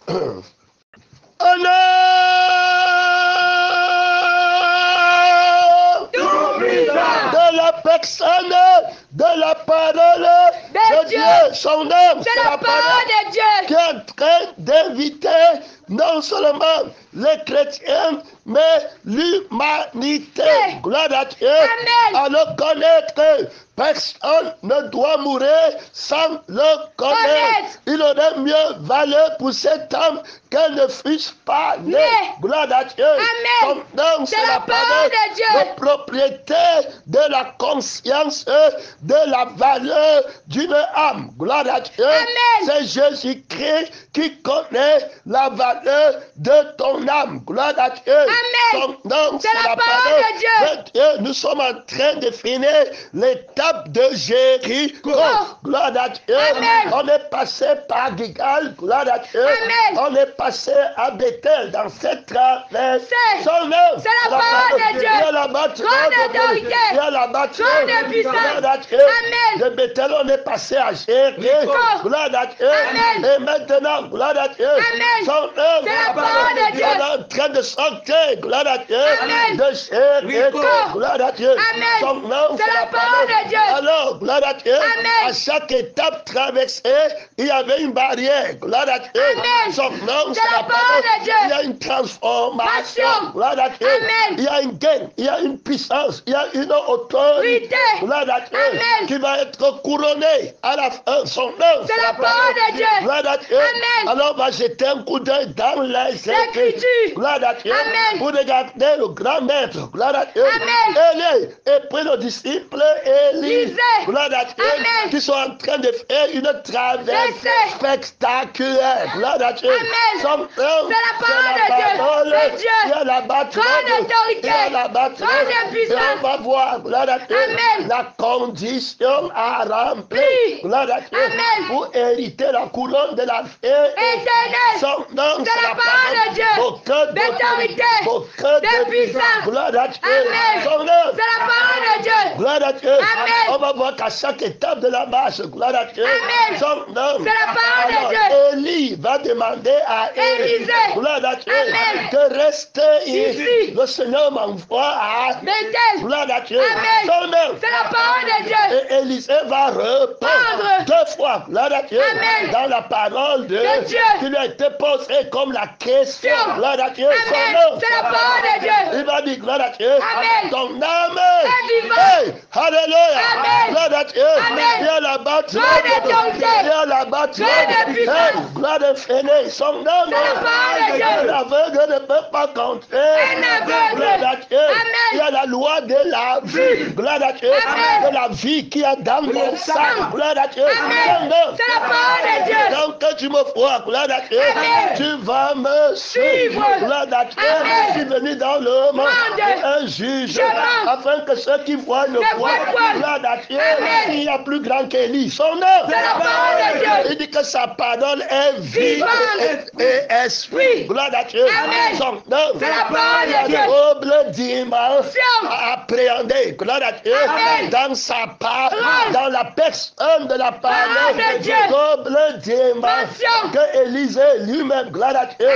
de la personne, de la parole de Dieu. Son âme, c'est la parole de Dieu qui est en train d'inviter non seulement les chrétiens, mais l'humanité. Gloire à Dieu. À le connaître. Personne ne doit mourir sans le connaître. Il aurait mieux valu pour cette âme qu'elle ne fût pas née. Gloire à Dieu. Son nom, c'est la parole de Dieu. La propriété de la conscience de la valeur d'une âme. Gloire à Dieu. C'est Jésus-Christ qui connaît la valeur de ton âme. Gloire à Dieu. Son nom, c'est la parole de Dieu. Nous sommes en train de finir l'étape de Jéricho. Gloire à Dieu. On est passé par Gigal. Gloire à Dieu. On est passé à Bethel dans cette traversée. Son nom, c'est la parole de Dieu. Il y a la bâtiment. Il y a la bâtiment. Gloire à Dieu. De Bethel, on est passé à Jéricho. Gloire à Dieu. Et maintenant, gloire à Dieu. Son nom, c'est la parole de Dieu. On est en train de sortir. Gloire à Dieu. De Jéricho. Gloire à Dieu. Son nom, c'est la parole de Dieu. Alors, gloire à Dieu. À chaque étape traversée, il y avait une barrière. Gloire à Dieu. Son nom, c'est la parole de Dieu. Il y a une transformation. Gloire à Dieu. Il y a une gain, il y a une puissance, il y a une autorité. Gloire à Dieu. Qui va être couronnée à la fin. Son nom, c'est la parole de Dieu. Gloire à Dieu. Alors, on va jeter un coup d'œil dans les Écritures. Gloire à Dieu. Pour regarder le grand maître. Gloire à Dieu. Élie et puis le disciple Élie. Gloire à Dieu. Qui sont en train de faire une traversée spectaculaire. Gloire à Dieu. Son nom, c'est la parole de Dieu. Il y a la bâtiment. Il y a la bâtiment. Et on va voir, gloire à Dieu, la condition à remplir. Gloire à Dieu. Pour hériter la couronne de la vie éternelle. Son nom, c'est la parole de Dieu. D'autorité, de puissance. Gloire à Dieu. Son nom, c'est la parole de Dieu. Gloire à Dieu. On va voir qu'à chaque étape de la marche, gloire à Dieu. Son nom, c'est la parole de Dieu. Élie va demander à Élisée, gloire à Dieu, de rester ici. Le Seigneur m'envoie à Bethel. Gloire à Dieu. Son nom, c'est la parole de Dieu. Et Élisée va répondre 2 fois, gloire à Dieu, dans la parole de Dieu qui lui a été posée comme la question. Gloire à Dieu. Son nom, c'est la parole de Dieu. Il va dire, gloire à Dieu, ton âme est vivante. Hey, alléluia. Gloire à Dieu. Il y a la bâtiment. Il y a la bâtiment. Gloire infinie. Son nom, l'aveugle ne peut pas compter. Gloire à Dieu. Il y a la loi de la vie. Gloire à Dieu. De la vie qui est dans mon sang. Gloire à Dieu. Son nom, c'est la parole de Dieu. Donc que tu me vois, gloire à Dieu, tu vas me suivre. Gloire à Dieu. Je suis venu dans le monde un juge, afin que ceux qui voient ne voient. Gloire à Dieu. Il y a plus grand qu'Élie. Son nom, c'est la parole de Dieu. Il dit que sa parole est vive et esprit. Gloire à Dieu. Son nom, c'est la parole de Dieu. Double dimension à appréhender. Gloire à Dieu. Dans sa parole, dans la personne de la parole de Dieu. Double dimension que Élisée lui-même, gloire à Dieu,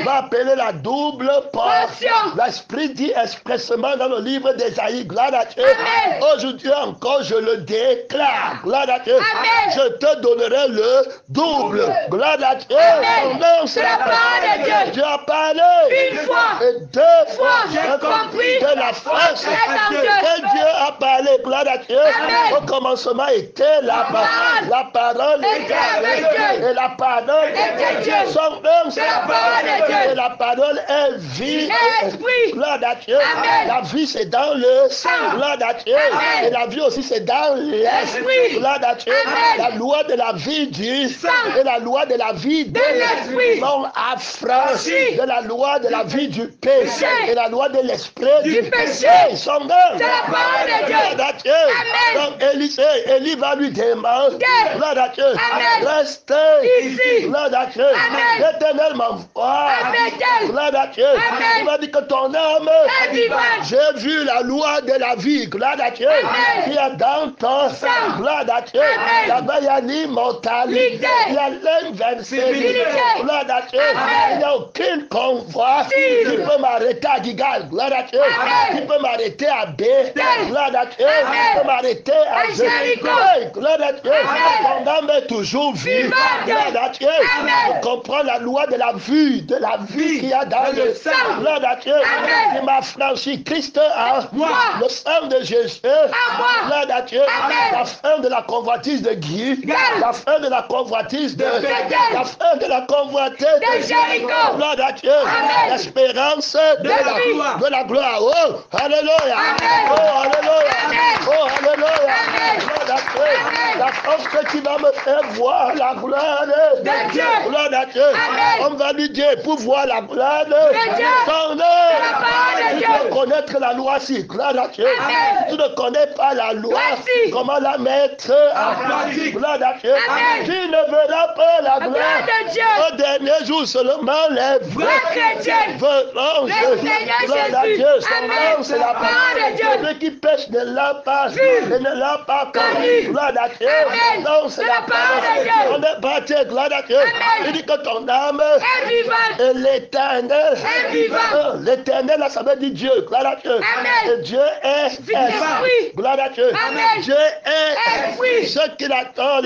va appeler la double portion. L'Esprit dit expressement dans le livre d'Ésaïe, gloire à Dieu. Aujourd'hui encore, je le déclare. Gloire à Dieu. Je te donnerai le double. Gloire à Dieu. Son nom, c'est la parole de Dieu. Dieu a parlé une fois et 2 fois. J'ai compris de la force que Dieu a parlé. Gloire à Dieu. Au commencement était la parole. La parole était avec Dieu. Et la parole était Dieu. Son nom, c'est la parole de Dieu. Et la parole est vie. Gloire à Dieu. La vie, c'est dans le sang. Gloire à Dieu. Et la vie aussi, c'est dans l'esprit. Gloire à Dieu. La loi de la vie du sang et la loi de la vie de l'esprit sont affranchis de la loi de la vie du péché et la loi de l'esprit du péché. Son nom, c'est la parole de Dieu. Donc Élie va lui demander, gloire à Dieu, restez ici. Gloire à Dieu. L'Éternel m'envoie. Gloire à Dieu. Il m'a dit que ton âme, j'ai vu la loi de la vie. Gloire à Dieu. Qui est dans ton sang. Gloire à Dieu. Là-bas, il y a l'immortalité. Il y a l'invincibilité. Gloire à Dieu. Il n'y a aucune convoi qui peut m'arrêter à Gigal. Gloire à Dieu. Qui peut m'arrêter à B. Gloire à Dieu. Qui peut m'arrêter à Jéricho. Gloire à Dieu. Ton âme est toujours vive. Gloire à Dieu. Je comprends la loi de la vie qu'il y a dans le sang. Gloire à Dieu. Il m'a franchi. Christ a le sang de Jésus. Gloire à Dieu. La fin de la convoitise de Guy. La fin de la convoitise de la convoitise de Jéricho. Gloire à Dieu. L'espérance de la gloire. Oh, alléluia. Oh, alléluia. Oh, alléluia. Gloire à Dieu. La force qui va me faire voir la gloire de Dieu. Gloire à Dieu. On va lui dire pour voir la gloire de Dieu. Tu dois connaître la loi si. Gloire à Dieu. Si tu ne connais pas la loi, comment la mettre en pratique? Gloire à Dieu. Tu ne verras pas la gloire de Dieu. Au dernier jour seulement les vrais chrétiens verront Jésus. Gloire à Dieu. Son nom, c'est la parole de Dieu. Celui qui pêche ne l'a pas vu et ne l'a pas connu. Gloire à Dieu. Non, c'est la parole de Dieu. On est bâti, gloire à Dieu. Il dit que ton âme est vivante. Et l'éternel est vivant. L'éternel, ça veut dire Dieu. Gloire à Dieu. Et Dieu est esprit. Gloire à Dieu. Dieu est esprit. Ce qui l'attend,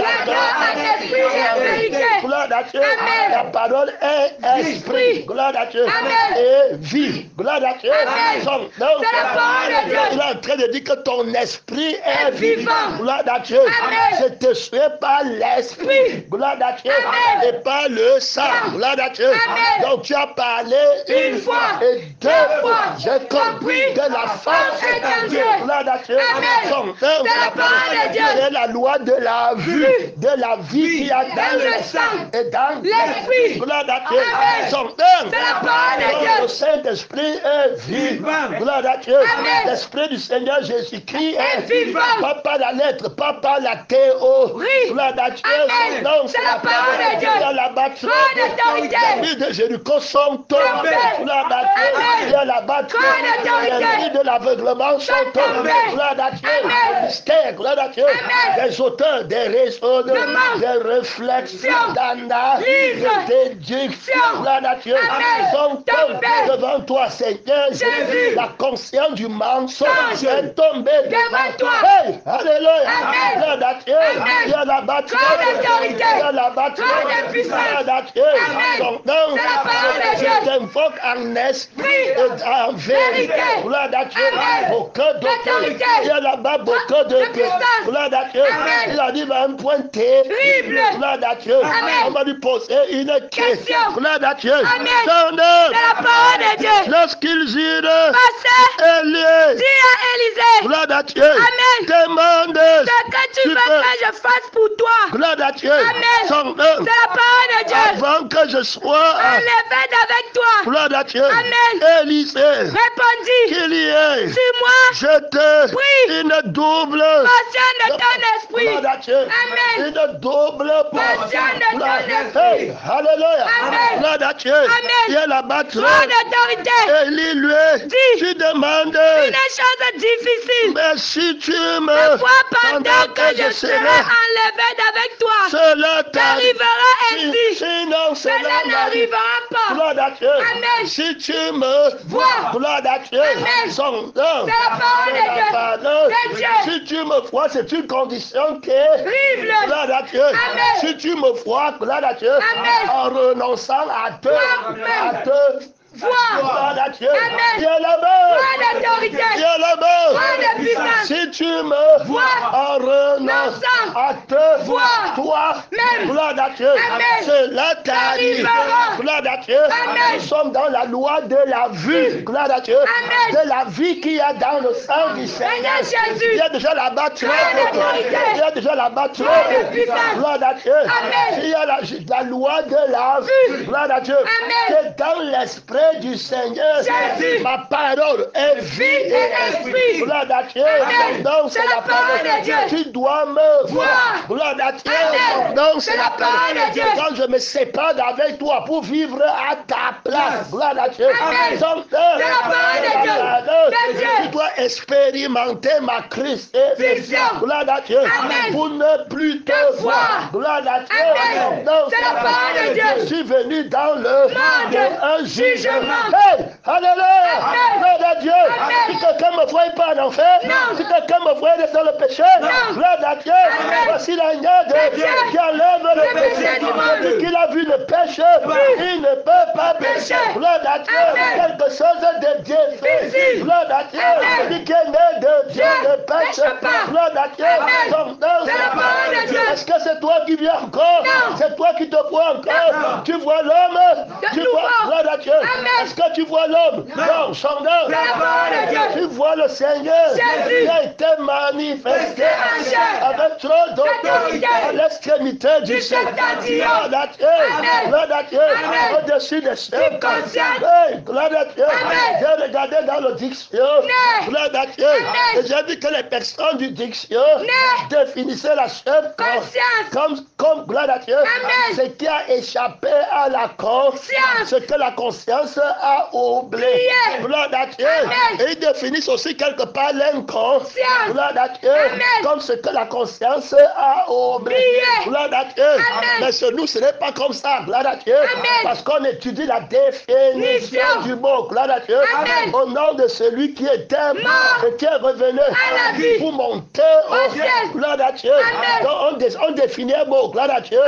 gloire à Dieu. La parole est esprit. Gloire à Dieu. Et vie. Gloire à Dieu. Son nom, il est en train de dire que ton esprit est vivant. Gloire à Dieu. C'est tué par l'esprit. Gloire à Dieu. Et par le sang. Gloire à Dieu. Donc tu as parlé une fois et deux fois. J'ai compris que la force est en Dieu. Gloire à Dieu. Son nom, c'est la parole de Dieu. C'est la loi de la vue, de la vie qui a dans le sang et dans l'esprit. Gloire à Dieu. Son nom, c'est la parole de Dieu. Le Saint-Esprit est vivant. Gloire à Dieu. L'Esprit du Seigneur Jésus-Christ est vivant. Pas par la lettre, pas par la théorie. Gloire à Dieu. Son nom, c'est la parole de Dieu. Il y a la bâtisse. Les nuits de Jéricho sont tombées. Gloire à Dieu. Il y a la bâtisse. Les nuits de l'aveuglement sont tombées. Gloire à Dieu. Le mystère. Gloire à Dieu. Des auteurs, des raisonnements, des réflexions, d'analyse, des déductions. Gloire à Dieu. Sont tombées devant toi, Seigneur. Jésus. La conscience du mensonge est tombée devant toi. Hey, alléluia. Gloire à Dieu. Il y a la bâtisse. Il y a la bâtisse. Gloire à Dieu. Son nom, je t'invoque en esprit et en vérité. Gloire à Dieu. Beaucoup d'autorité. Il y a là-bas beaucoup de puissance. Gloire à Dieu. Il a dit à un point terrible. Gloire à Dieu. On va lui poser une question. Gloire à Dieu. Son nom, c'est la parole de Dieu. Lorsqu'ils irent, Élie, dis à Élisée, gloire à Dieu. Demande ce que tu veux que je fasse pour toi. Gloire à Dieu. Son nom, c'est la parole de Dieu. Avant que je sois enlevé avec toi. Gloire à Dieu. Élisée répondit qu'il y ait sur moi, je te prie, une double portion de ton esprit. Gloire à Dieu. Une double portion de ton esprit. Hey, alléluia. Gloire à Dieu. Il y a la bâtisse. Élie lui dit, tu demandes une chose difficile. Mais si tu me vois pendant que je serai enlevé avec toi, cela t'arrivera ainsi. Sinon, cela n'arrivera pas. Gloire à Dieu. Amen. Si tu me vois, gloire à Dieu. Amen. Son nom, c'est la parole de Dieu. Si tu me vois, c'est une condition qui est gloire à Dieu. Amen. Si tu me vois, gloire à Dieu. Amen. En renonçant à te Gloire à Dieu. Il y a là-bas. d'autorité. Il y a là-bas. de puissance. Si tu me vois en renonçant à te toi-même. Gloire à Dieu. Cela t'arrivera. Gloire à Dieu. Nous sommes dans la loi de la vue. Gloire à Dieu. De la vie qu'il y a dans le sang du Seigneur. Il y a déjà là-bas. Il y a déjà là-bas. Gloire à Dieu. Il y a la loi de la vue. Gloire à Dieu. C'est dans l'esprit du Seigneur. Jésus. Ma parole est vie et esprit. Gloire à Dieu. Son nom, c'est la parole de Dieu. Tu dois me voir. Gloire à Dieu. Son nom, c'est la parole de Dieu. Quand je me sépare avec toi pour vivre à ta place. Gloire à Dieu. Son nom, c'est la parole de Dieu. Tu dois expérimenter ma crucifixion. Gloire à Dieu. Pour ne plus te voir. Gloire à Dieu. Son nom, c'est la parole de Dieu. Je suis venu dans le monde un jugement. Hey, alléluia. Gloire à Dieu. Si quelqu'un me voit pas en enfer, si quelqu'un me voit dans le péché, gloire à Dieu. Voici l'agneau de Dieu qui enlève le péché du monde. Qu'il a vu le péché, il ne peut pas pécher. Gloire à Dieu. Quelque chose de Dieu fait. Gloire à Dieu. Celui qui est né de Dieu ne pêche pas. Gloire à Dieu. Son nom, c'est la parole de Dieu. Est-ce que c'est toi qui viens encore? C'est toi qui te vois encore. Tu vois l'homme? Tu vois, gloire à Dieu. Est-ce que tu vois l'homme? Non, son nom. Tu vois le Seigneur qui a été manifesté avec trop d'autorité à l'extrémité du Seigneur. Gloire à Dieu. Gloire à Dieu. Au-dessus des cieux. Gloire à Dieu. J'ai regardé dans le dictionnaire. Gloire à Dieu. Et j'ai vu que les personnes du dictionnaire définissaient la conscience comme gloire à Dieu. Ce qui a échappé à la conscience. Ce que la conscience a oublié. Gloire à Dieu. Et ils définissent aussi quelque part l'inconscience. Gloire à Dieu. Comme ce que la conscience a oublié. Gloire à Dieu. Mais chez nous, ce n'est pas comme ça. Gloire à Dieu. Parce qu'on étudie la définition du mot. Gloire à Dieu. Au nom de celui qui était mort et qui est revenu pour monter au ciel. Gloire à Dieu. Donc on définit un mot. Gloire à Dieu.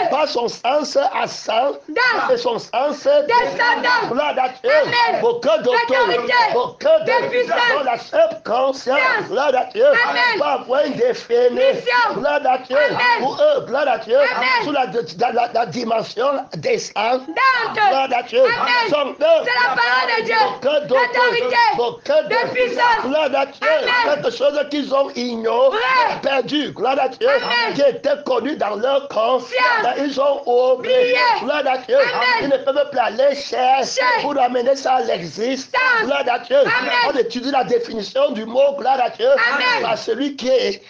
Par son sens ascendant et son sens descendant. Gloire à Dieu. Pour que d'autorité, pour que de la seule conscience. Gloire à Dieu. Pour avoir une définition. Gloire à Dieu. Pour eux, gloire à Dieu. Sous la dimension descendante. Gloire à Dieu. Son nom. C'est la parole de Dieu. Pour que d'autorité, pour que de puissance. Gloire à Dieu. Quelque chose qu'ils ont ignoré, perdu. Gloire à Dieu. Qui était connu dans leur conscience. Ils ont oublié. Gloire à Dieu. Ils ne peuvent plus aller chercher pour amener ça à l'existence. Gloire à Dieu. On étudie la définition du mot gloire à Dieu. Par celui qui était,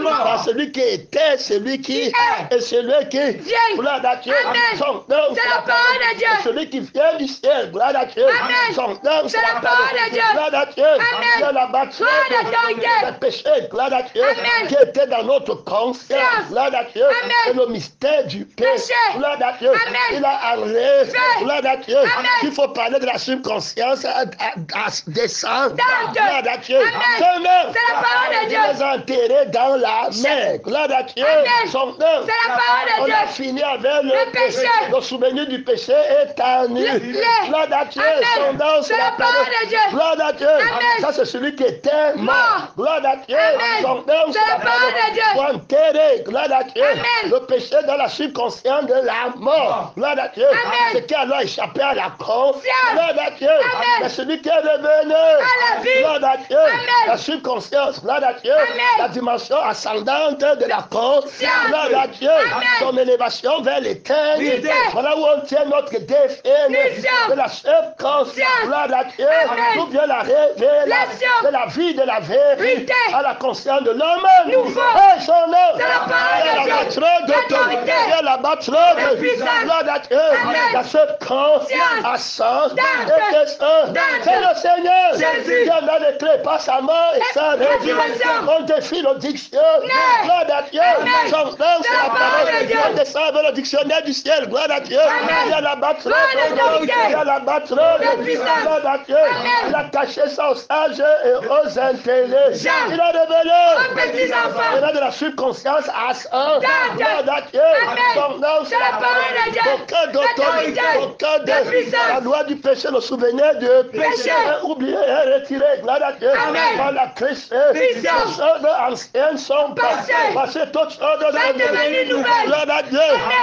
par celui qui était, celui qui est et celui qui vient. Gloire à Dieu. Son nom, c'est la parole de Dieu. Celui qui vient du ciel. Gloire à Dieu. Son nom, c'est la parole de Dieu. Gloire à Dieu. C'est la bâtisse de péché. Gloire à Dieu. Qui était dans notre conscience. Gloire à Dieu. Et le mystère du péché. Gloire à Dieu. Il a enlevé. Gloire à Dieu. Il faut parler de la subconscience à descendre. Gloire à Dieu. Son nom. C'est la parole de Dieu. Il les a enterrés dans la mer. Gloire à Dieu. Son nom. C'est la parole de Dieu. On a fini avec le péché. Le souvenir du péché est annulé. Gloire à Dieu. Son nom. C'est la parole de Dieu. Gloire à Dieu. Ça, c'est celui qui était mort. Gloire à Dieu. Son nom. C'est la parole de Dieu. Pour enterrer. Gloire à Dieu. Le péché dans la subconscience de la mort. Gloire à Dieu. Ce qui a alors échappé à la conscience. Gloire à Dieu. C'est celui qui est revenu. Gloire à Dieu. La subconscience. Gloire à Dieu. La dimension ascendante de la conscience. Gloire à Dieu. Son élévation vers l'éternité. Voilà où on tient notre définition de la subconscience. Gloire à Dieu. D'où vient la révélation de la vie de la vérité à la conscience de l'homme nouveau. Et son nom. C'est la patronne d'autorité. C'est la patronne de puissance. Gloire à Dieu. La subconscience ascendante et descendante. C'est le Seigneur qui en a les clés par sa mort et sa résurrection. On défie le dictionnaire. Gloire à Dieu. Son nom, c'est la parole de Dieu. On descend vers le dictionnaire du ciel. Gloire à Dieu. Il y a la patronne d'autorité. Il y a la patronne de puissance. Gloire à Dieu. Il a caché ça aux sages et aux intelligents. Il a révélé. Il a de la subconscience ascendante. Gloire à Dieu. Son nom, c'est la parole de Dieu. Aucun d'autorité. Aucun de la loi du péché, le souvenir du péché est oublié et retiré. Gloire à Dieu. Par la Christ. Les choses anciennes sont passées. Toutes choses devenues nouvelles. Gloire à Dieu.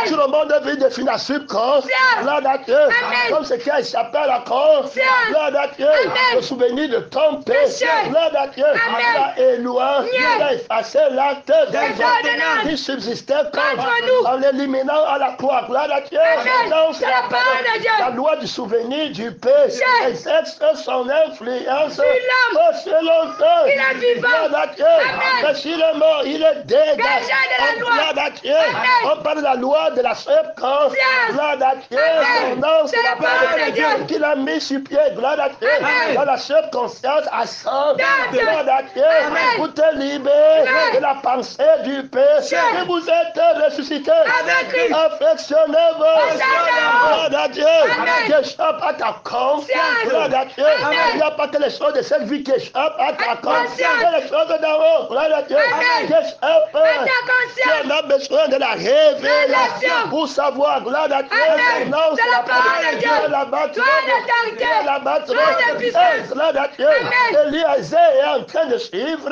Tout le monde vit de la subconscience. Gloire à Dieu. Comme ce qui a échappé à la croix. Gloire à Dieu. Le souvenir de ton péché. Gloire à Dieu. Il a éloigné, il a effacé l'acte qui subsistait contre nous en l'éliminant à la croix. Gloire à Dieu. Donc, c'est la parole de Dieu. La loi du souvenir du péché exerce son influence sur l'auteur. Il est vivant. Gloire à Dieu. Mais s'il est mort, il est dégagé. Gloire à Dieu. On parle de la loi de la subconscience. Gloire à Dieu. Son nom, c'est la parole de Dieu qu'il a mis sur pied. Gloire à Dieu. Dans la subconscience à sang. Gloire à Dieu. Pour te libérer de la pensée du péché. Et vous êtes ressuscité. Affectionnez-vous. Gloire à Dieu. Qui échappe à ta conscience. Gloire à Dieu. Il n'y a pas que les choses de cette vie qui échappent à ta conscience. Les choses d'en haut. Gloire à Dieu. Qui échappent. Tu en as besoin de la révélation pour savoir. Gloire à Dieu. Non, c'est la parole de Dieu. La bâtisse. La bâtisse. Gloire à Dieu. Élisée est en train de suivre.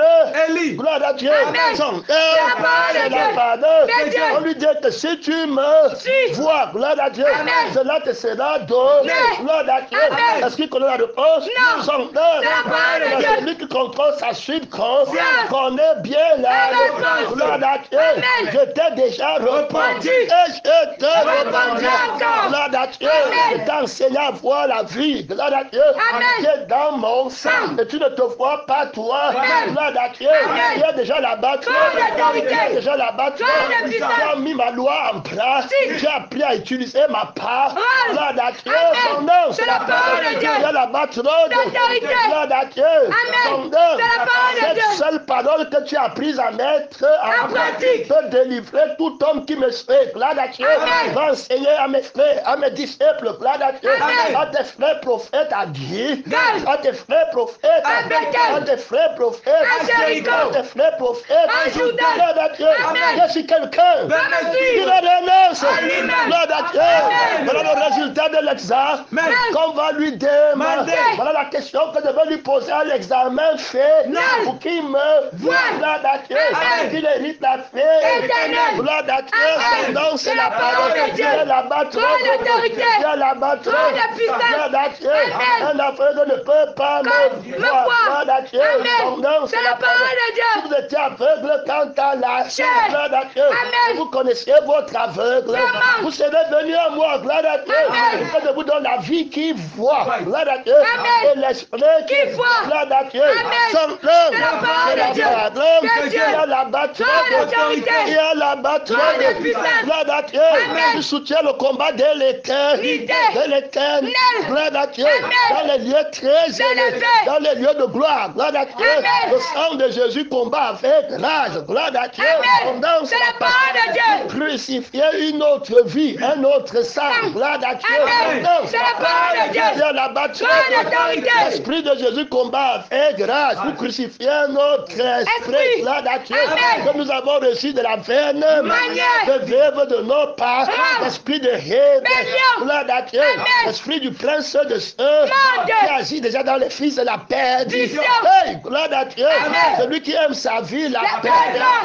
Gloire à Dieu. Son c'est la parole. On lui dit que si tu me vois, gloire à Dieu, cela te sera donné. Gloire à Dieu. Est-ce qu'il connaît la réponse? Son celui qui contrôle sa subconscience connaît bien la réponse. Gloire à Dieu. Je t'ai déjà répondu. Et je te répondrai encore. Gloire à Dieu. Je t'ai enseigné à voir la vie. Gloire à Dieu. Qui est dans mon sang. Et tu ne te vois pas toi. Gloire à Dieu. Il y a déjà là-bas. Il y a déjà là-bas. J'ai mis ma loi en place. J'ai appris à utiliser ma part. Gloire à Dieu. Son nom, c'est la parole de Dieu. Il y a là-bas. Gloire à Dieu. Son nom, cette seule parole que tu as apprise à mettre en pratique peut délivrer tout homme qui me suit. Gloire à Dieu. Va enseigner à mes frères, à mes disciples. Gloire à Dieu. À tes frères prophètes à Guy. À tes frères prophètes à tes frères prophètes à tes frères prophètes à Gloire à Dieu. Je suis quelqu'un qui renonce. Gloire à Dieu. Voilà le résultat de l'examen qu'on va lui demander. Voilà la question que je vais lui poser à l'examen fait pour qu'il me voie. Gloire à Dieu. Qu'il hérite la paix. Gloire à Dieu. Son nom, c'est la parole de Dieu. La bâton. La bâton. Gloire à Dieu. Un aveugle ne peut pas me voir. Gloire à Dieu. Son nom, c'est la parole de Dieu. Si vous étiez aveugle quant à la chair, gloire à Dieu. Vous connaissez votre aveugle. Vous serez venu à moi. Gloire à Dieu. Que je vous donne la vie qui voit. Gloire à Dieu. Et l'esprit qui voit. Gloire à Dieu. Son nom, c'est la parole de Dieu. Il y a la bâton. Il y a la bâton. Gloire à Dieu. Tu soutiens le combat de l'éternité. De l'éternité. Gloire à Dieu. Dans les lieux très élevés. Dans les lieux de gloire. Gloire à Dieu. Le sang de Jésus combat avec rage. Gloire à Dieu. C'est la parole de Dieu. Crucifier une autre vie, un autre sang. Gloire à Dieu. C'est la parole de Dieu. Il y a la bâton. L'esprit de Jésus combat avec rage. Vous crucifiez notre esprit. Gloire à Dieu. Que nous avons reçu de la veine de vivre de nos pas. L'esprit de rébellion. Gloire à Dieu. L'esprit du prince de ceux qui agit déjà dans les fils de la perdition. Hey, gloire à Dieu. Celui qui aime sa vie, la perd.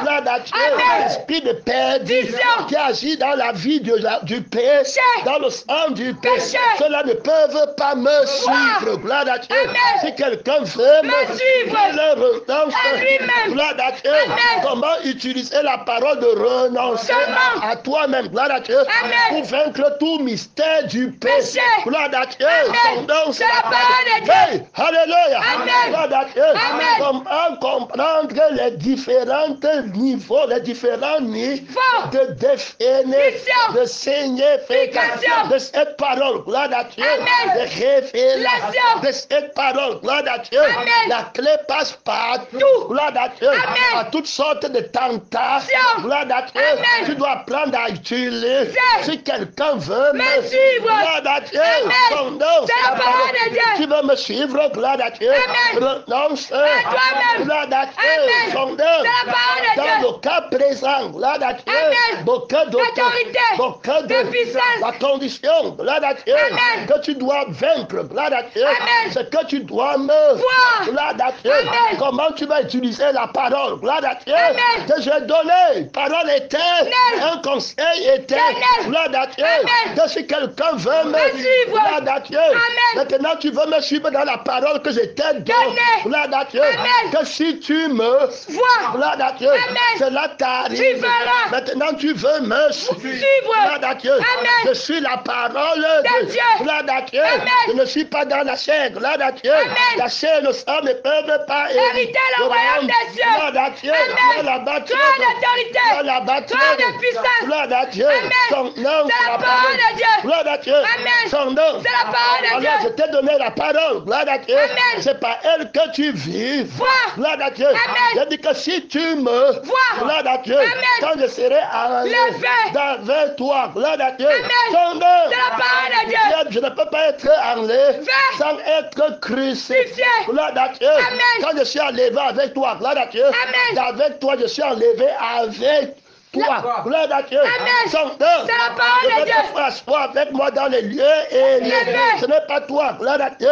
Gloire à Dieu. L'esprit de perdition qui agit dans la vie du péché, dans le sang du péché. Ceux-là ne peuvent pas me suivre. Gloire à Dieu. Si quelqu'un veut me suivre, il renonce. Gloire à Dieu. Comment utiliser la parole de renoncement à toi-même. Gloire à Dieu. Pour vaincre tout mystère du péché. Gloire à Dieu. Son nom, c'est la parole de Dieu. Hey, alléluia. Gloire à Dieu. Comment comprendre les différents niveaux, les différents niveaux de définition, de signification de cette parole. Gloire à Dieu. De révélation de cette parole. Gloire à Dieu. La clé passe partout. Gloire à Dieu. À toutes sortes de tentations. Gloire à Dieu. Tu dois apprendre à utiliser. Si quelqu'un veut me suivre, gloire à Dieu. Son nom, c'est la parole de Dieu. Tu veux me suivre, gloire à Dieu. Renonce. Gloire à Dieu. Son nom, dans le cas présent, gloire à Dieu. Beaucoup de puissance. La condition, gloire à Dieu, que tu dois vaincre, gloire à Dieu, c'est que tu dois me voir, gloire à Dieu. Comment tu vas utiliser la parole, gloire à Dieu, que j'ai donné, parole éternelle, un conseil éternel, gloire à Dieu, que si quelqu'un veut me suivre, gloire à Dieu, maintenant tu veux me suivre dans la parole que je t'ai donnée, gloire à Dieu, que si tu me vois, gloire à Dieu, cela t'arrive, maintenant tu veux me suivre, gloire à Dieu, je suis la parole de Dieu, gloire à Dieu, je ne suis pas dans la chair, gloire à Dieu, la chair et le sang ne peuvent pas hériter le royaume des cieux, gloire à Dieu, la bataille, la bataille, de puissance, gloire à Dieu, son nom, c'est la parole de Dieu, gloire à Dieu, son nom, c'est la parole de Dieu. Alors je t'ai donné la parole, gloire à Dieu, c'est par elle que tu vis, gloire à Dieu, je dis que si tu me vois, gloire à Dieu, quand je serai enlevé toi, gloire à Dieu, son nom, c'est la parole de Dieu, je ne peux pas être enlevé sans être crucifié, gloire à Dieu, quand je suis enlevé avec toi, gloire à Dieu, avec toi je suis enlevé avec toi, gloire à Dieu, son nom, c'est la parole de Dieu, asseoir avec moi dans les lieux élevés, ce n'est pas toi, gloire à Dieu,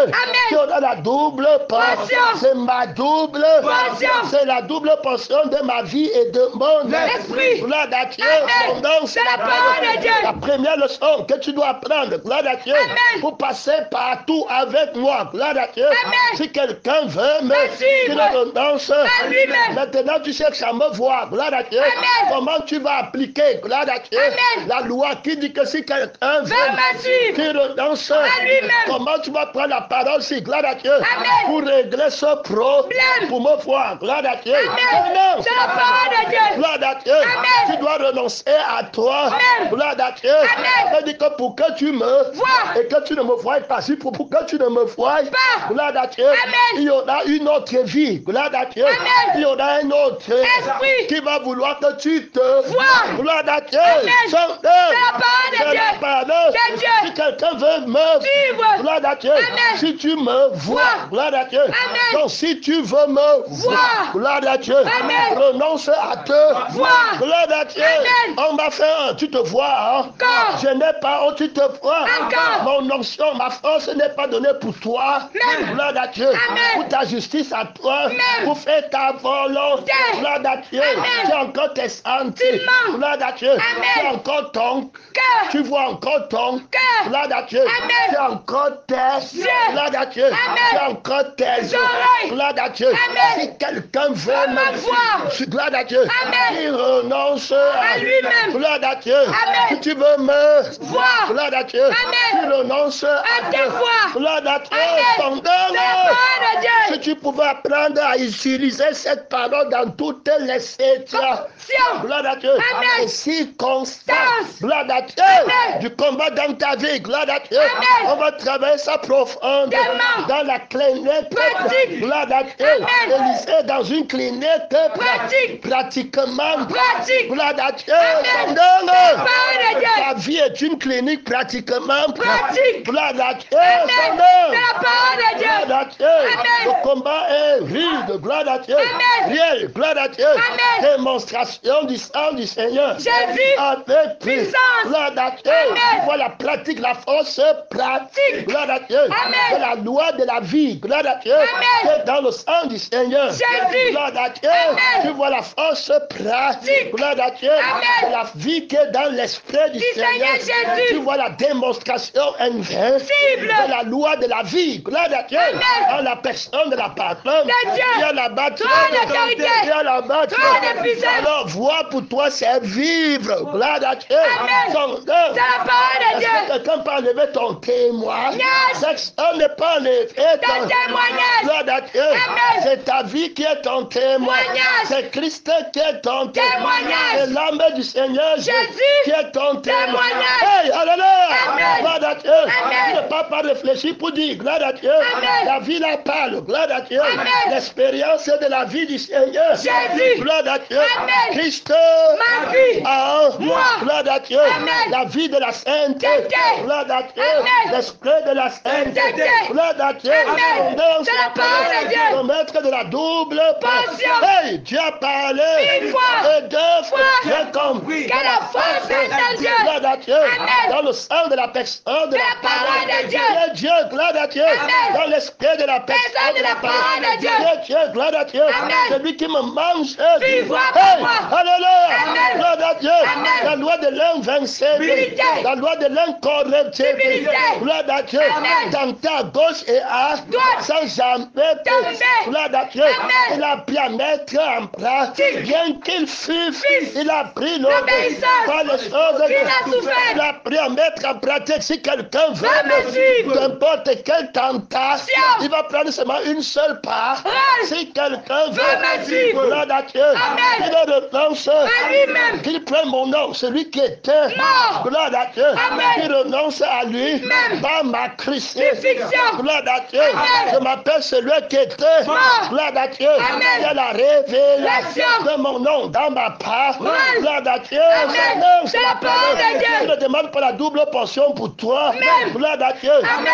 qui a la double portion, c'est ma double portion, c'est la double portion de ma vie et de mon esprit, gloire à Dieu, son nom, c'est la parole de Dieu, la première leçon que tu dois apprendre, gloire à Dieu, pour passer partout avec moi, gloire à Dieu, si quelqu'un veut me suivre, maintenant tu sais que ça me voit, gloire à Dieu, comment tu vas appliquer, gloire à Dieu, la loi qui dit que si quelqu'un veut qui renonce, comment tu vas prendre la parole, si gloire à Dieu, pour régler ce problème, pour me voir, gloire à Dieu, c'est la parole de Dieu, gloire à Dieu, tu dois renoncer à toi, gloire à Dieu, ça dit que pour que tu me vois et que tu ne me voies pas, si pour que tu ne me voies pas, gloire à Dieu, il y aura une autre vie, gloire à Dieu, il y aura un autre esprit qui va vouloir que tu te vois, gloire à Dieu, c'est la parole de Dieu, si quelqu'un veut me suivre, gloire à Dieu, si tu me vois, gloire à Dieu, donc si tu veux me voir, gloire à Dieu, renonce à te voir, gloire à Dieu, on m'a fait un, tu te vois, je n'ai pas, tu te vois, mon onction, ma force n'est pas donnée pour toi, gloire à Dieu, pour ta justice à toi, pour faire ta volonté, gloire à Dieu, tu as encore tes sentiments, gloire à Dieu, tu as encore ton cœur, tu vois encore ton cœur, gloire à Dieu, tu as encore tes yeux, gloire à Dieu, tu as encore tes oreilles, gloire à Dieu, si quelqu'un veut me voir, gloire à Dieu, il renonce à lui-même, gloire à Dieu, si tu veux me voir, gloire à Dieu, il renonce à te voir, gloire à Dieu, si tu pouvais apprendre à utiliser cette parole dans toutes les situations, gloire à Dieu, les circonstances, gloire à Dieu, du combat dans ta vie, gloire à Dieu, on va travailler ça profondément dans la clinique pratique, gloire à Dieu, Élisée dans une clinique pratique, pratiquement pratique, gloire à Dieu, ta vie est une clinique pratiquement pratique, gloire à Dieu, gloire à Dieu, le combat est rude, gloire à Dieu, réel, gloire à Dieu, démonstration du sang du Seigneur, Jésus, avec puissance, gloire à Dieu, voilà la pratique, la force pratique, gloire à Dieu, de la loi de la vie, gloire à Dieu, qui est dans le sang du Seigneur, Jésus, gloire à Dieu, tu vois la force pratique, gloire à Dieu, de la vie qui est dans l'esprit du Seigneur, Jésus, tu vois la démonstration invincible de la loi de la vie, gloire à Dieu, dans la personne de la parole, il y a la bataille, il y a la bataille, alors vois pour toi c'est vivre, gloire à Dieu, c'est la parole de Dieu, quelqu'un peut enlever ton témoignage, on n'est pas enlevé ton témoignage, gloire à Dieu, c'est ta vie qui est ton témoignage, c'est Christ qui est ton témoignage, c'est l'âme du Seigneur Jésus qui est ton témoignage, hey, alléluia, gloire à Dieu, tu ne peux pas réfléchir pour dire, gloire à Dieu, la vie la parle, gloire à Dieu, l'expérience de la vie du Seigneur Jésus, gloire à Dieu, Christ, ma vie, moi, gloire à Dieu, la vie de la sainteté, gloire à Dieu, l'esprit de la sainteté, gloire à Dieu, c'est la parole de Dieu, le maître de la double portion, hey, Dieu a parlé une fois et deux fois, j'ai compris que la force est en Dieu, gloire à Dieu, dans le sang de la personne personne de la parole de Dieu. Dieu, gloire à Dieu. Dans l'esprit de la personne de la parole de Dieu. Dieu, gloire à Dieu. Celui qui me mange. Alléluia. Gloire à Dieu. La loi de l'invincible. La loi de l'incorruptible. Gloire à Dieu. Tenter à gauche et à droite sans jamais tomber. Gloire à Dieu. Il a pu mettre en pratique. Bien qu'il fût, il a pris l'obéissance. Par les choses il a pris à mettre en pratique. Si quelqu'un veut n'importe quelle tentation, il va prendre seulement une seule part. Si quelqu'un veut, gloire à Dieu, il renonce, qu'il prenne mon nom, celui qui était, gloire à Dieu, il renonce à lui, par ma crucifixion, gloire à Dieu, je m'appelle celui qui était, gloire à Dieu, il y a la révélation de mon nom dans ma part, gloire à Dieu, c'est la parole de Dieu. Je ne demande pas la double portion pour toi, gloire à Dieu,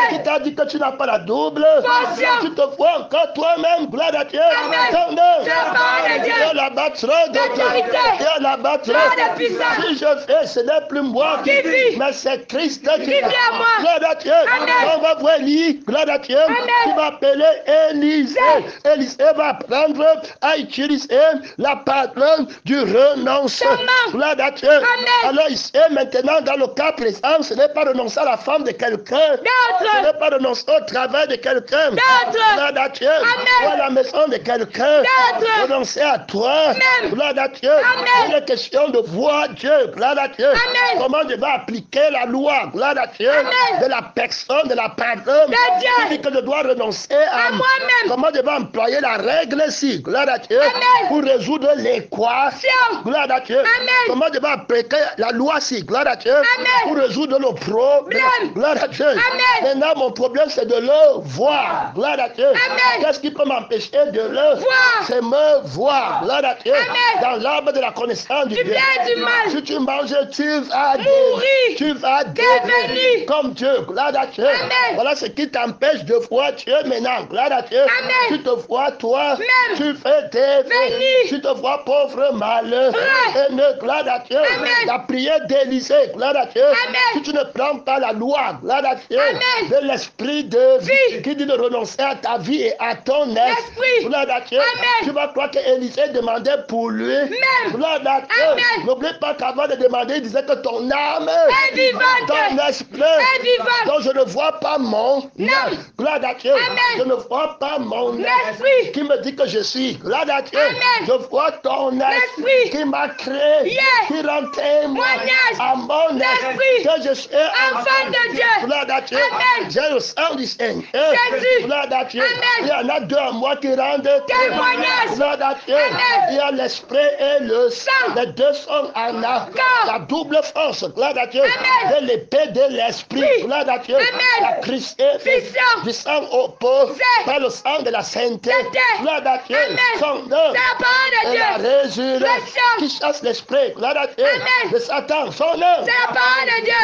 qui t'a dit que tu n'as pas la double portion, tu te vois encore toi-même, gloire à Dieu, ton nom, c'est la parole de Dieu, il la battra de Dieu, il la battra, si je fais, ce n'est plus moi qui vis, mais c'est Christ qui vit à moi, gloire à Dieu, on va voir lui, gloire à Dieu, qui va appeler Élisée, Élisée va prendre à utiliser la parole du renoncement, gloire à Dieu, alors ici maintenant dans le cas présent, ce n'est pas renoncer à la femme de quelqu'un, ce n'est pas renoncer au travail de quelqu'un, gloire à Dieu, ou à la maison de quelqu'un, renoncer à toi, gloire à Dieu, il est question de voir Dieu, gloire à Dieu, comment je vais appliquer la loi, gloire à Dieu, de la personne, de la parole, qui dit que je dois renoncer à moi-même, comment je vais employer la règle ici, gloire à Dieu, pour résoudre l'équation, gloire à Dieu, comment je vais appliquer la loi ici, gloire à Dieu, pour résoudre le problème, gloire à Dieu, maintenant mon problème c'est de le voir, gloire à Dieu, qu'est-ce qui peut m'empêcher de le voir, c'est me voir, gloire à Dieu, dans l'arbre de la connaissance du bien, si tu manges, tu vas mourir, tu vas devenir comme Dieu, gloire à Dieu, voilà ce qui t'empêche de voir Dieu maintenant, gloire à Dieu, tu te vois toi, tu fais devenir, tu te vois pauvre, malheureux, et ne, gloire à Dieu, la prière d'Élisée, gloire à Dieu, si tu ne prends pas la loi, gloire à Dieu, de l'esprit de vie, qui dit de renoncer à ta vie et à ton esprit, gloire à Dieu, tu vas croire que Élisée demandait pour lui, gloire à Dieu, n'oublie pas qu'avant de demander, il disait que ton âme est vivante, ton esprit est vivant, donc je ne vois pas mon âme, gloire à Dieu, je ne vois pas mon esprit qui me dit que je suis, gloire à Dieu, je vois ton esprit qui m'a créé, qui rend témoignage à mon esprit que je suis enfant de Dieu, gloire à Dieu, j'ai le sang du Seigneur, gloire à Dieu, il y en a deux à moi qui rendent témoignage, gloire à Dieu, il y a l'esprit et le sang, les deux sont en accord, la double force, gloire à Dieu, de l'épée de l'esprit, gloire à Dieu, la crucifixion du sang opposé par le sang de la sainteté, gloire à Dieu, son nom et la résurrection qui chasse l'esprit, gloire à Dieu, de Satan, son nom, c'est la parole de Dieu,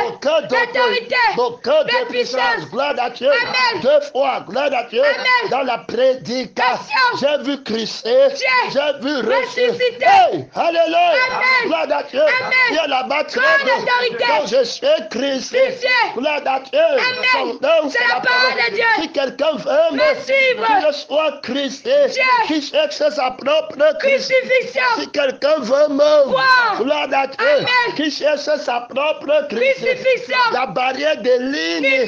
d'autorité, de puissance, gloire à Dieu, deux fois, gloire à Dieu, dans la prédication, j'ai vu Christ, j'ai vu ressusciter, alléluia, gloire à Dieu, il y a la bataille dont je suis Christ, gloire à Dieu, son nom, c'est la parole de Dieu, si quelqu'un veut me suivre, que je sois Christ, qui cherche sa propre crucifixion, si quelqu'un veut me voir, gloire à Dieu, qui cherche sa propre crucifixion, la barrière de ligne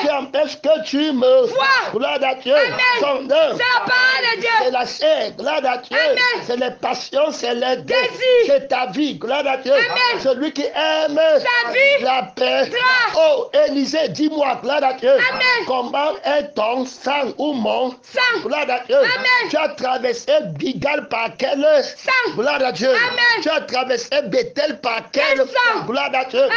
qui empêche que tu me vois, gloire à Dieu, son nom, c'est la parole de Dieu, c'est la chair, gloire à Dieu, c'est les passions, c'est les désirs, c'est ta vie, gloire à Dieu, celui qui aime sa vie, la paix, oh Élisée, dis-moi, gloire à Dieu, comment est ton sang ou mon sang, gloire à Dieu, tu as traversé Gigal par quel sang, gloire à Dieu, tu as traversé Bethel par quel sang, gloire à Dieu,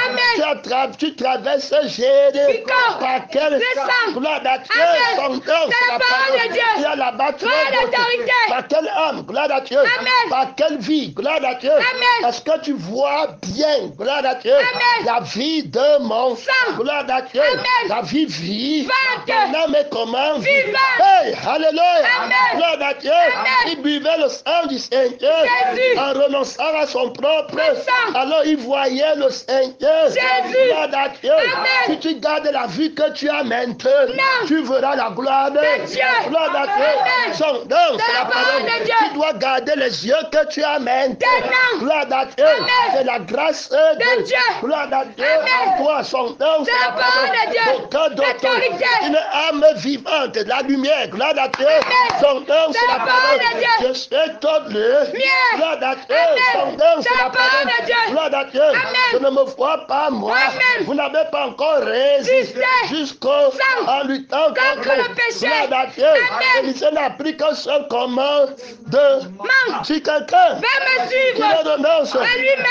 tu traverses Jéricho par quel sang, gloire à Dieu, son nom, c'est la parole de Dieu, il y a la bataille, par quelle âme, gloire à Dieu, par quelle vie, gloire à Dieu, est-ce que tu vois bien, gloire à Dieu, la vie de mon sang, gloire à Dieu, la vie vivante, ton âme est comment vivante, hey, alléluia, gloire à Dieu, il buvait le sang du Seigneur en renonçant à son propre sang, alors il voyait le Seigneur, gloire à Dieu, Si tu gardes la vie que tu as maintenant, tu verras la gloire de Dieu. Gloire à Dieu. Son nom, c'est la parole de Dieu. Tu dois garder les yeux que tu as maintenant. Gloire à Dieu. C'est la grâce de Dieu. Gloire à Dieu. En toi, son nom, c'est la parole de Dieu. Aucun d'autre. Une âme vivante, la lumière. Gloire à Dieu. Son nom, c'est la parole de Dieu. Je suis ton lieu. Gloire à Dieu. Son nom, c'est la parole de Dieu. Gloire à Dieu. Je ne me vois pas moi. Vous n'avez pas encore résisté jusqu'au en luttant contre le péché. Gloire à Dieu. Élisée n'a pris qu'un seul commandement de si quelqu'un qui renonce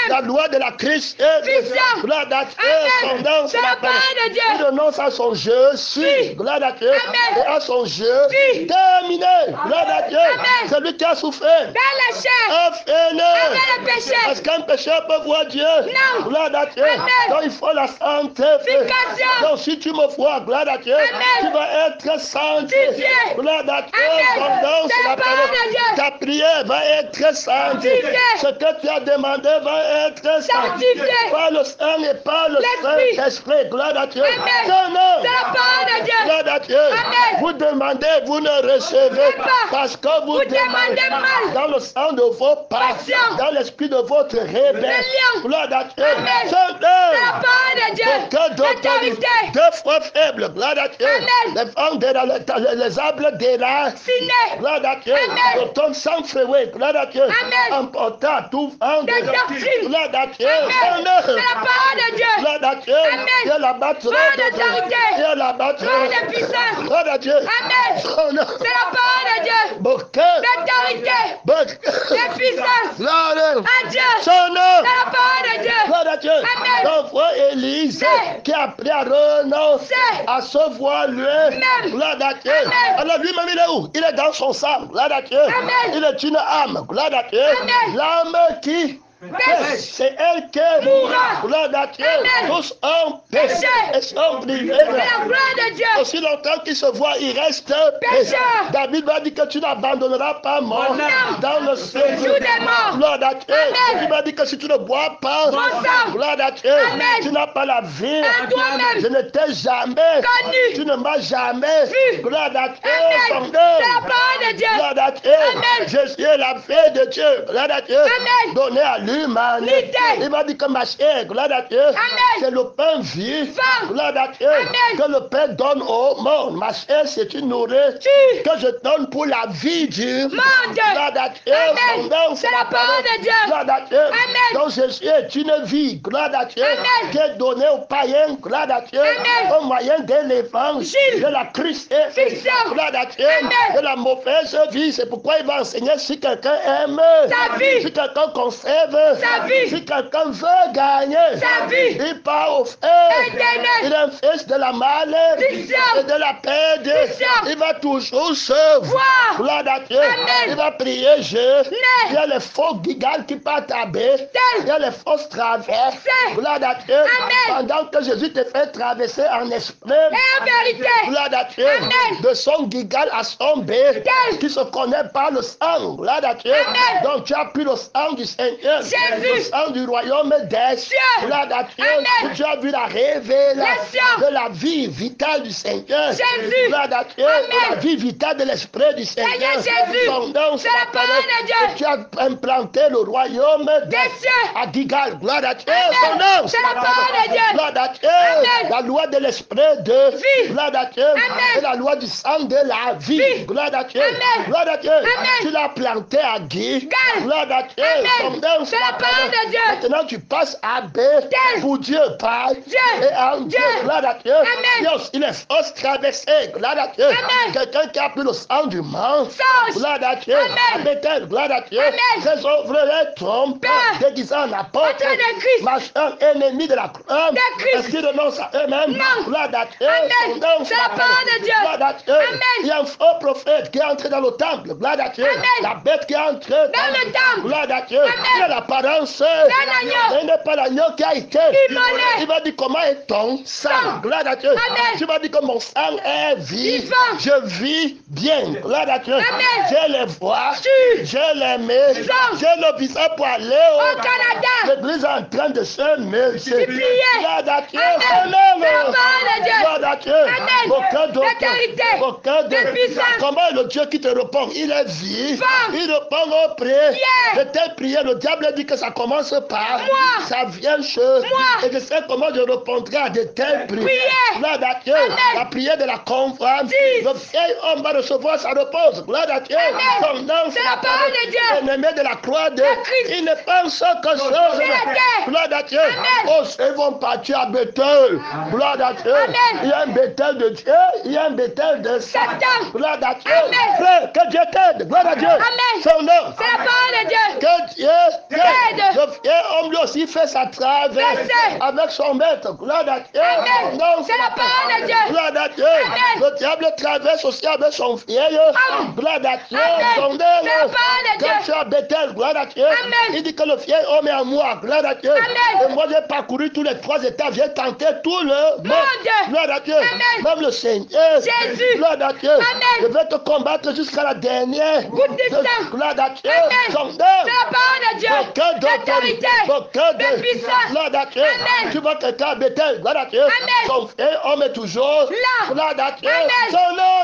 la loi de la Christ et gloire à Dieu, son nom, c'est la parole de Dieu. Il renonce à son jeu, suis, gloire à Dieu, et à son jeu, terminé, gloire à Dieu. C'est lui qui a souffert. Est-ce qu'un pécheur peut voir Dieu? Gloire à Dieu. Donc il faut la sanctification. Donc si tu me vois, gloire à Dieu, tu vas être sanctifié. Gloire à Dieu. Son nom, c'est la parole de Dieu. Ta prière va être sanctifiée. Ce que tu as demandé va être sanctifié par le sang et par le Saint-Esprit. Gloire à Dieu. Son nom, c'est la parole de Dieu. Gloire à Dieu. Vous demandez, vous ne recevez parce que vous demandez mal dans le sang de vos passions, dans l'esprit de votre rébellion. Gloire à Dieu. Son nom, c'est la parole de Dieu. Que d'autorité. Deux fois faible. Gloire à Dieu. Les femmes les arbres de la gloire à Dieu. Le ton sans fréoué. Gloire à Dieu. Emportant tout vent de doctrine. Gloire à Dieu. C'est la parole de Dieu. Gloire à Dieu. Dieu la battra. Dieu la battra. Gloire à Dieu. C'est la parole de Dieu. L'autorité. La puissance. Gloire à Dieu. Son nom. C'est la parole de Dieu. Gloire à Dieu. Donc, voix Élise qui a appris à renoncer à se voir lui. Gloire à Dieu. Alors lui-même il est où? Il est dans son sang. Gloire à Dieu. Il est une âme. Gloire à Dieu. L'âme qui c'est elle qui mourra. Gloire à Dieu. Tous ont péché et sont privés de la gloire de Dieu. Aussi longtemps qu'il se voit, il reste pécheur. David va dire que tu n'abandonneras pas mort dans le séjour des morts. Gloire à Dieu. Il va dire que si tu ne bois pas, gloire à Dieu, tu n'as pas la vie. Je ne t'ai jamais connu. Tu ne m'as jamais vu. Gloire à Dieu. Son nom. Gloire à Dieu. Jésus est la paix de Dieu. Gloire à Dieu. Donné à l'humanité. Il va dire que ma chair, gloire à Dieu, c'est le pain vivant, gloire à Dieu, que le Père donne au monde. Ma chair, c'est une nourriture que je donne pour la vie du monde. Gloire à Dieu, son nom, c'est la parole de Dieu. Gloire à Dieu. Donc Jésus est une vie, gloire à Dieu, qui est donnée aux païens, gloire à Dieu, au moyen de l'évangile, de la Christ et gloire à Dieu, de la mauvaise vie. C'est pourquoi il va enseigner si quelqu'un aime sa vie, si quelqu'un conserve sa vie, si quelqu'un veut gagner sa vie, il part au feu. Il est un fils de la malédiction et de la perdition. Il va toujours se voir. Gloire à Dieu. Il va prier il y a les faux gigales qui partent à baie. Il y a les fausses traverses. Gloire à Dieu. Pendant que Jésus te fait traverser en esprit, gloire à Dieu, de son gigale à son baie, qui se connaît par le sang. Gloire à Dieu. Donc tu as pris le sang du Seigneur, le sang du royaume des cieux. Gloire à Dieu. Tu as vu la révélation de la vie vitale du Seigneur. Gloire à Dieu. De la vie vitale de l'esprit du Seigneur. Son nom, c'est la parole de Dieu. Tu as implanté le royaume des cieux à Gilgal. Gloire à Dieu. Son nom, c'est la parole de Dieu. Gloire à Dieu. La loi de l'esprit de vie. Gloire à Dieu. Et la loi du sang de la vie. Gloire à Dieu. Gloire à Dieu. Tu l'as planté à Gilgal. Gloire à Dieu. Son nom, c'est la parole de Dieu. Maintenant, tu passes à Bethel pour Dieu, Père et en Dieu. Gloire à Dieu. Il y a aussi les fausses traversées. Gloire à Dieu. Quelqu'un qui a pris le sang du mensonge. Gloire à Dieu. À Bethel. Gloire à Dieu. Ces œuvres les trompent. Déguisés en apôtres. Marchant ennemi de la croix. Est-ce qu'ils renoncent à eux-mêmes? Gloire à Dieu. C'est la parole de Dieu. Gloire à Dieu. Il y a un faux prophète qui est entré dans le temple. Gloire à Dieu. La bête qui est entrée dans le temple. Gloire à Dieu. Il a la apparence. Il n'est pas l'agneau qui a été. Il va dire comment est ton sang. Gloire à Dieu. Tu vas dire que mon sang est vivant. Je vis bien. Gloire à Dieu. J'ai les voix. J'ai les mains. J'ai le visage pour aller au Canada. L'église est en train de se multiplier. Gloire à Dieu. Gloire à Dieu. Comment est le Dieu qui te répond? Il est vivant. Il répond auprès de telles prières. Le diable dit que ça commence par ça vient chez et je sais comment je répondrai à de telles prières. Gloire à Dieu. La prière de la conférence. Le vieil homme va recevoir sa réponse. Gloire à Dieu. Son nom, c'est la parole de Dieu. L'ennemi de la croix de Christ. Il ne pense que chose. Gloire à Dieu. Oh, ils vont partir à Bethel. Gloire à Dieu. Il y a un Bethel de Dieu. Il y a un Bethel de Satan. Gloire à Dieu. Frère, que Dieu t'aide. Gloire à Dieu. Son nom. C'est la parole de Dieu. Que Dieu t'aide. Le vieil homme lui aussi fait sa traversée avec son maître. Gloire à Dieu. Non, c'est la parole de Dieu. Gloire à Dieu. Le diable traverse aussi avec son vieil. Gloire à Dieu. Son nom. Quand tu as Bethel, gloire à Dieu. Il dit que le vieil homme est à moi. Gloire à Dieu. Et moi j'ai parcouru tous les 3 états. J'ai tenté tout le monde. Gloire à Dieu. Même le Seigneur. Jésus. Gloire à Dieu. Je vais te combattre jusqu'à la dernière. Gloire à Dieu. Son nom. C'est la parole de Dieu. D'autorité. De puissance. Gloire à Dieu. Tu vois quelqu'un à Bethel. Gloire à Dieu. Son vieil homme est toujours là. Gloire à Dieu. Son nom.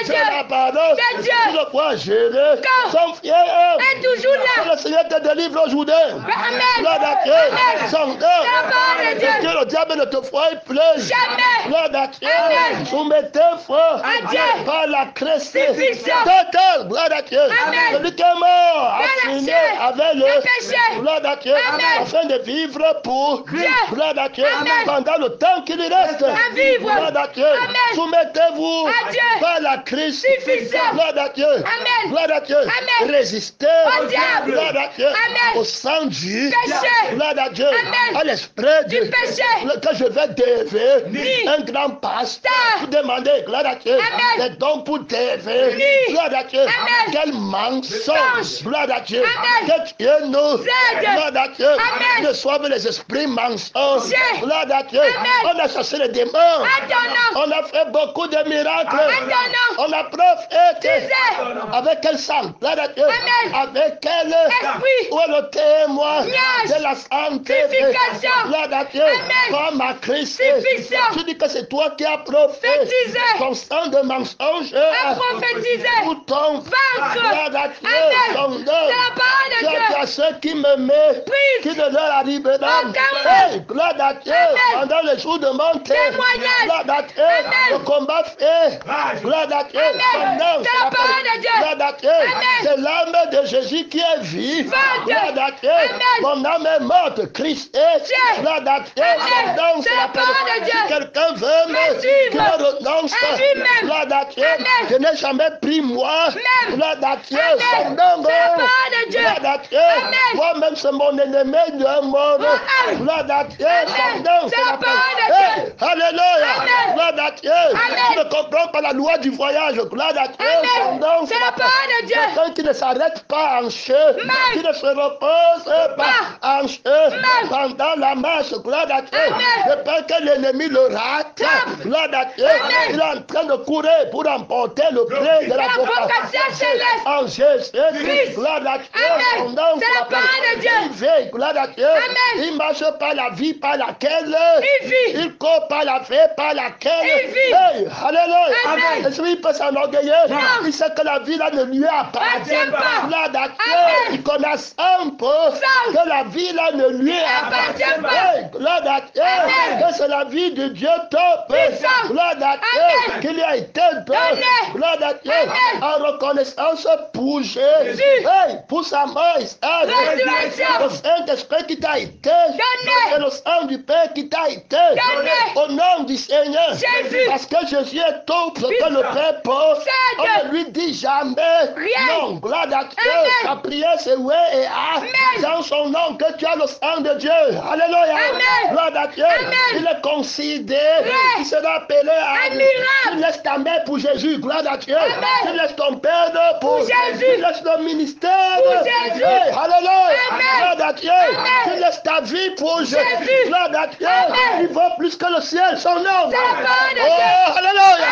C'est la parole de Dieu. Tu le vois gérer. Son vieil homme est toujours là. Que le Seigneur te délivre aujourd'hui. Gloire à Dieu. Son nom. Que le diable ne te voie plus. Jamais. Gloire à Dieu. Soumettez-vous par la crucifixion totale. Gloire à Dieu. Celui qui est mort a fini avec le péché. Gloire à Dieu. Afin de vivre pour Dieu. Gloire à Dieu. Pendant le temps qu'il reste. Gloire à Dieu. Soumettez-vous par la crucifixion. Gloire à Dieu. Gloire à Dieu. Résistez. Gloire à Dieu. Au sang du péché. Gloire à Dieu. À l'esprit du péché. Que je vais devenir un grand pasteur. Pour demander, gloire à Dieu, des dons pour devenir. Gloire à Dieu. Quel mensonge. Gloire à Dieu. Que Dieu nous. Gloire à Dieu. Ne soient les esprits mensonges. Gloire à Dieu. On a chassé les démons. On a fait beaucoup de miracles. On a prophétisé. Avec quel sang? Gloire à Dieu. Avec quel esprit? Où est le témoin de la sanctification? Gloire à Dieu. Comme à Christ. Tu dis que c'est toi qui as prophétisé. Ton sang de mensonge a prophétisé. Pour ton ventre. Gloire à Dieu. Ton nom. Tu as dit à ceux qui me méprisent, qui ne leur arriveront. Hey, gloire à Dieu. Pendant les jours de mon témoignage. Gloire à Dieu. Le combat fait. Gloire à Dieu. Ton nom. Gloire à Dieu. C'est l'âme de Jésus qui est vive. Gloire à Dieu. Mon âme est morte. Christ est. Gloire à Dieu. Son nom. C'est la parole de Dieu. Si quelqu'un veut me renonce. Gloire à Dieu. Je n'ai jamais pris moi. Gloire à Dieu. Son nom. Gloire à Dieu. Moi-même, c'est mon ennemi de mort. Gloire à Dieu. Son nom. C'est la parole de Dieu. Alléluia. Gloire à Dieu. Tu ne comprends pas la loi du voyage. Gloire à Dieu. Son nom. C'est la parole de Dieu. Quelqu'un qui ne s'arrête pas en cheveux. Qui ne se repose pas en cheveux. Pendant la marche. Gloire à Dieu. De peur que l'ennemi le rate. Gloire à Dieu. Il est en train de courir pour emporter le prix de la vocation céleste. En Jésus. Gloire à Dieu. Son nom. C'est la parole de Dieu. Il veille. Gloire à Dieu. Il marche par la vie par laquelle il court par la vie par laquelle il vit. Hey, alléluia. Est-ce qu'il peut s'enorgueillir? Il sait que la vie là ne lui appartient pas. Gloire à Dieu. Il connaît un peu que la vie là ne lui appartient pas. Hey, gloire à Dieu. Que c'est la vie de Dieu top. Gloire à Dieu. Qu'il a été donné. Gloire à Dieu. En reconnaissance pour Jésus. Hey, pour sa mort. Le Saint-Esprit qui t'a été donné. C'est le sang du Père qui t'a été donné. Au nom du Seigneur. Jésus. Parce que Jésus est tout ce que le Père pose. On ne lui dit jamais non. Gloire à Dieu. Ta prière c'est oui et ah. Dans son nom que tu as le sang de Dieu. Alléluia. Gloire à Dieu. Il est considéré. Il sera appelé à tu laisses ta mère pour Jésus. Gloire à Dieu. Tu laisses ton père pour Jésus. Tu laisses le ministère pour Jésus. Alléluia. Gloire à Dieu. Tu laisses ta vie pour Jésus. Gloire à Dieu. Il vaut plus que le ciel. Son nom. Oh, alléluia.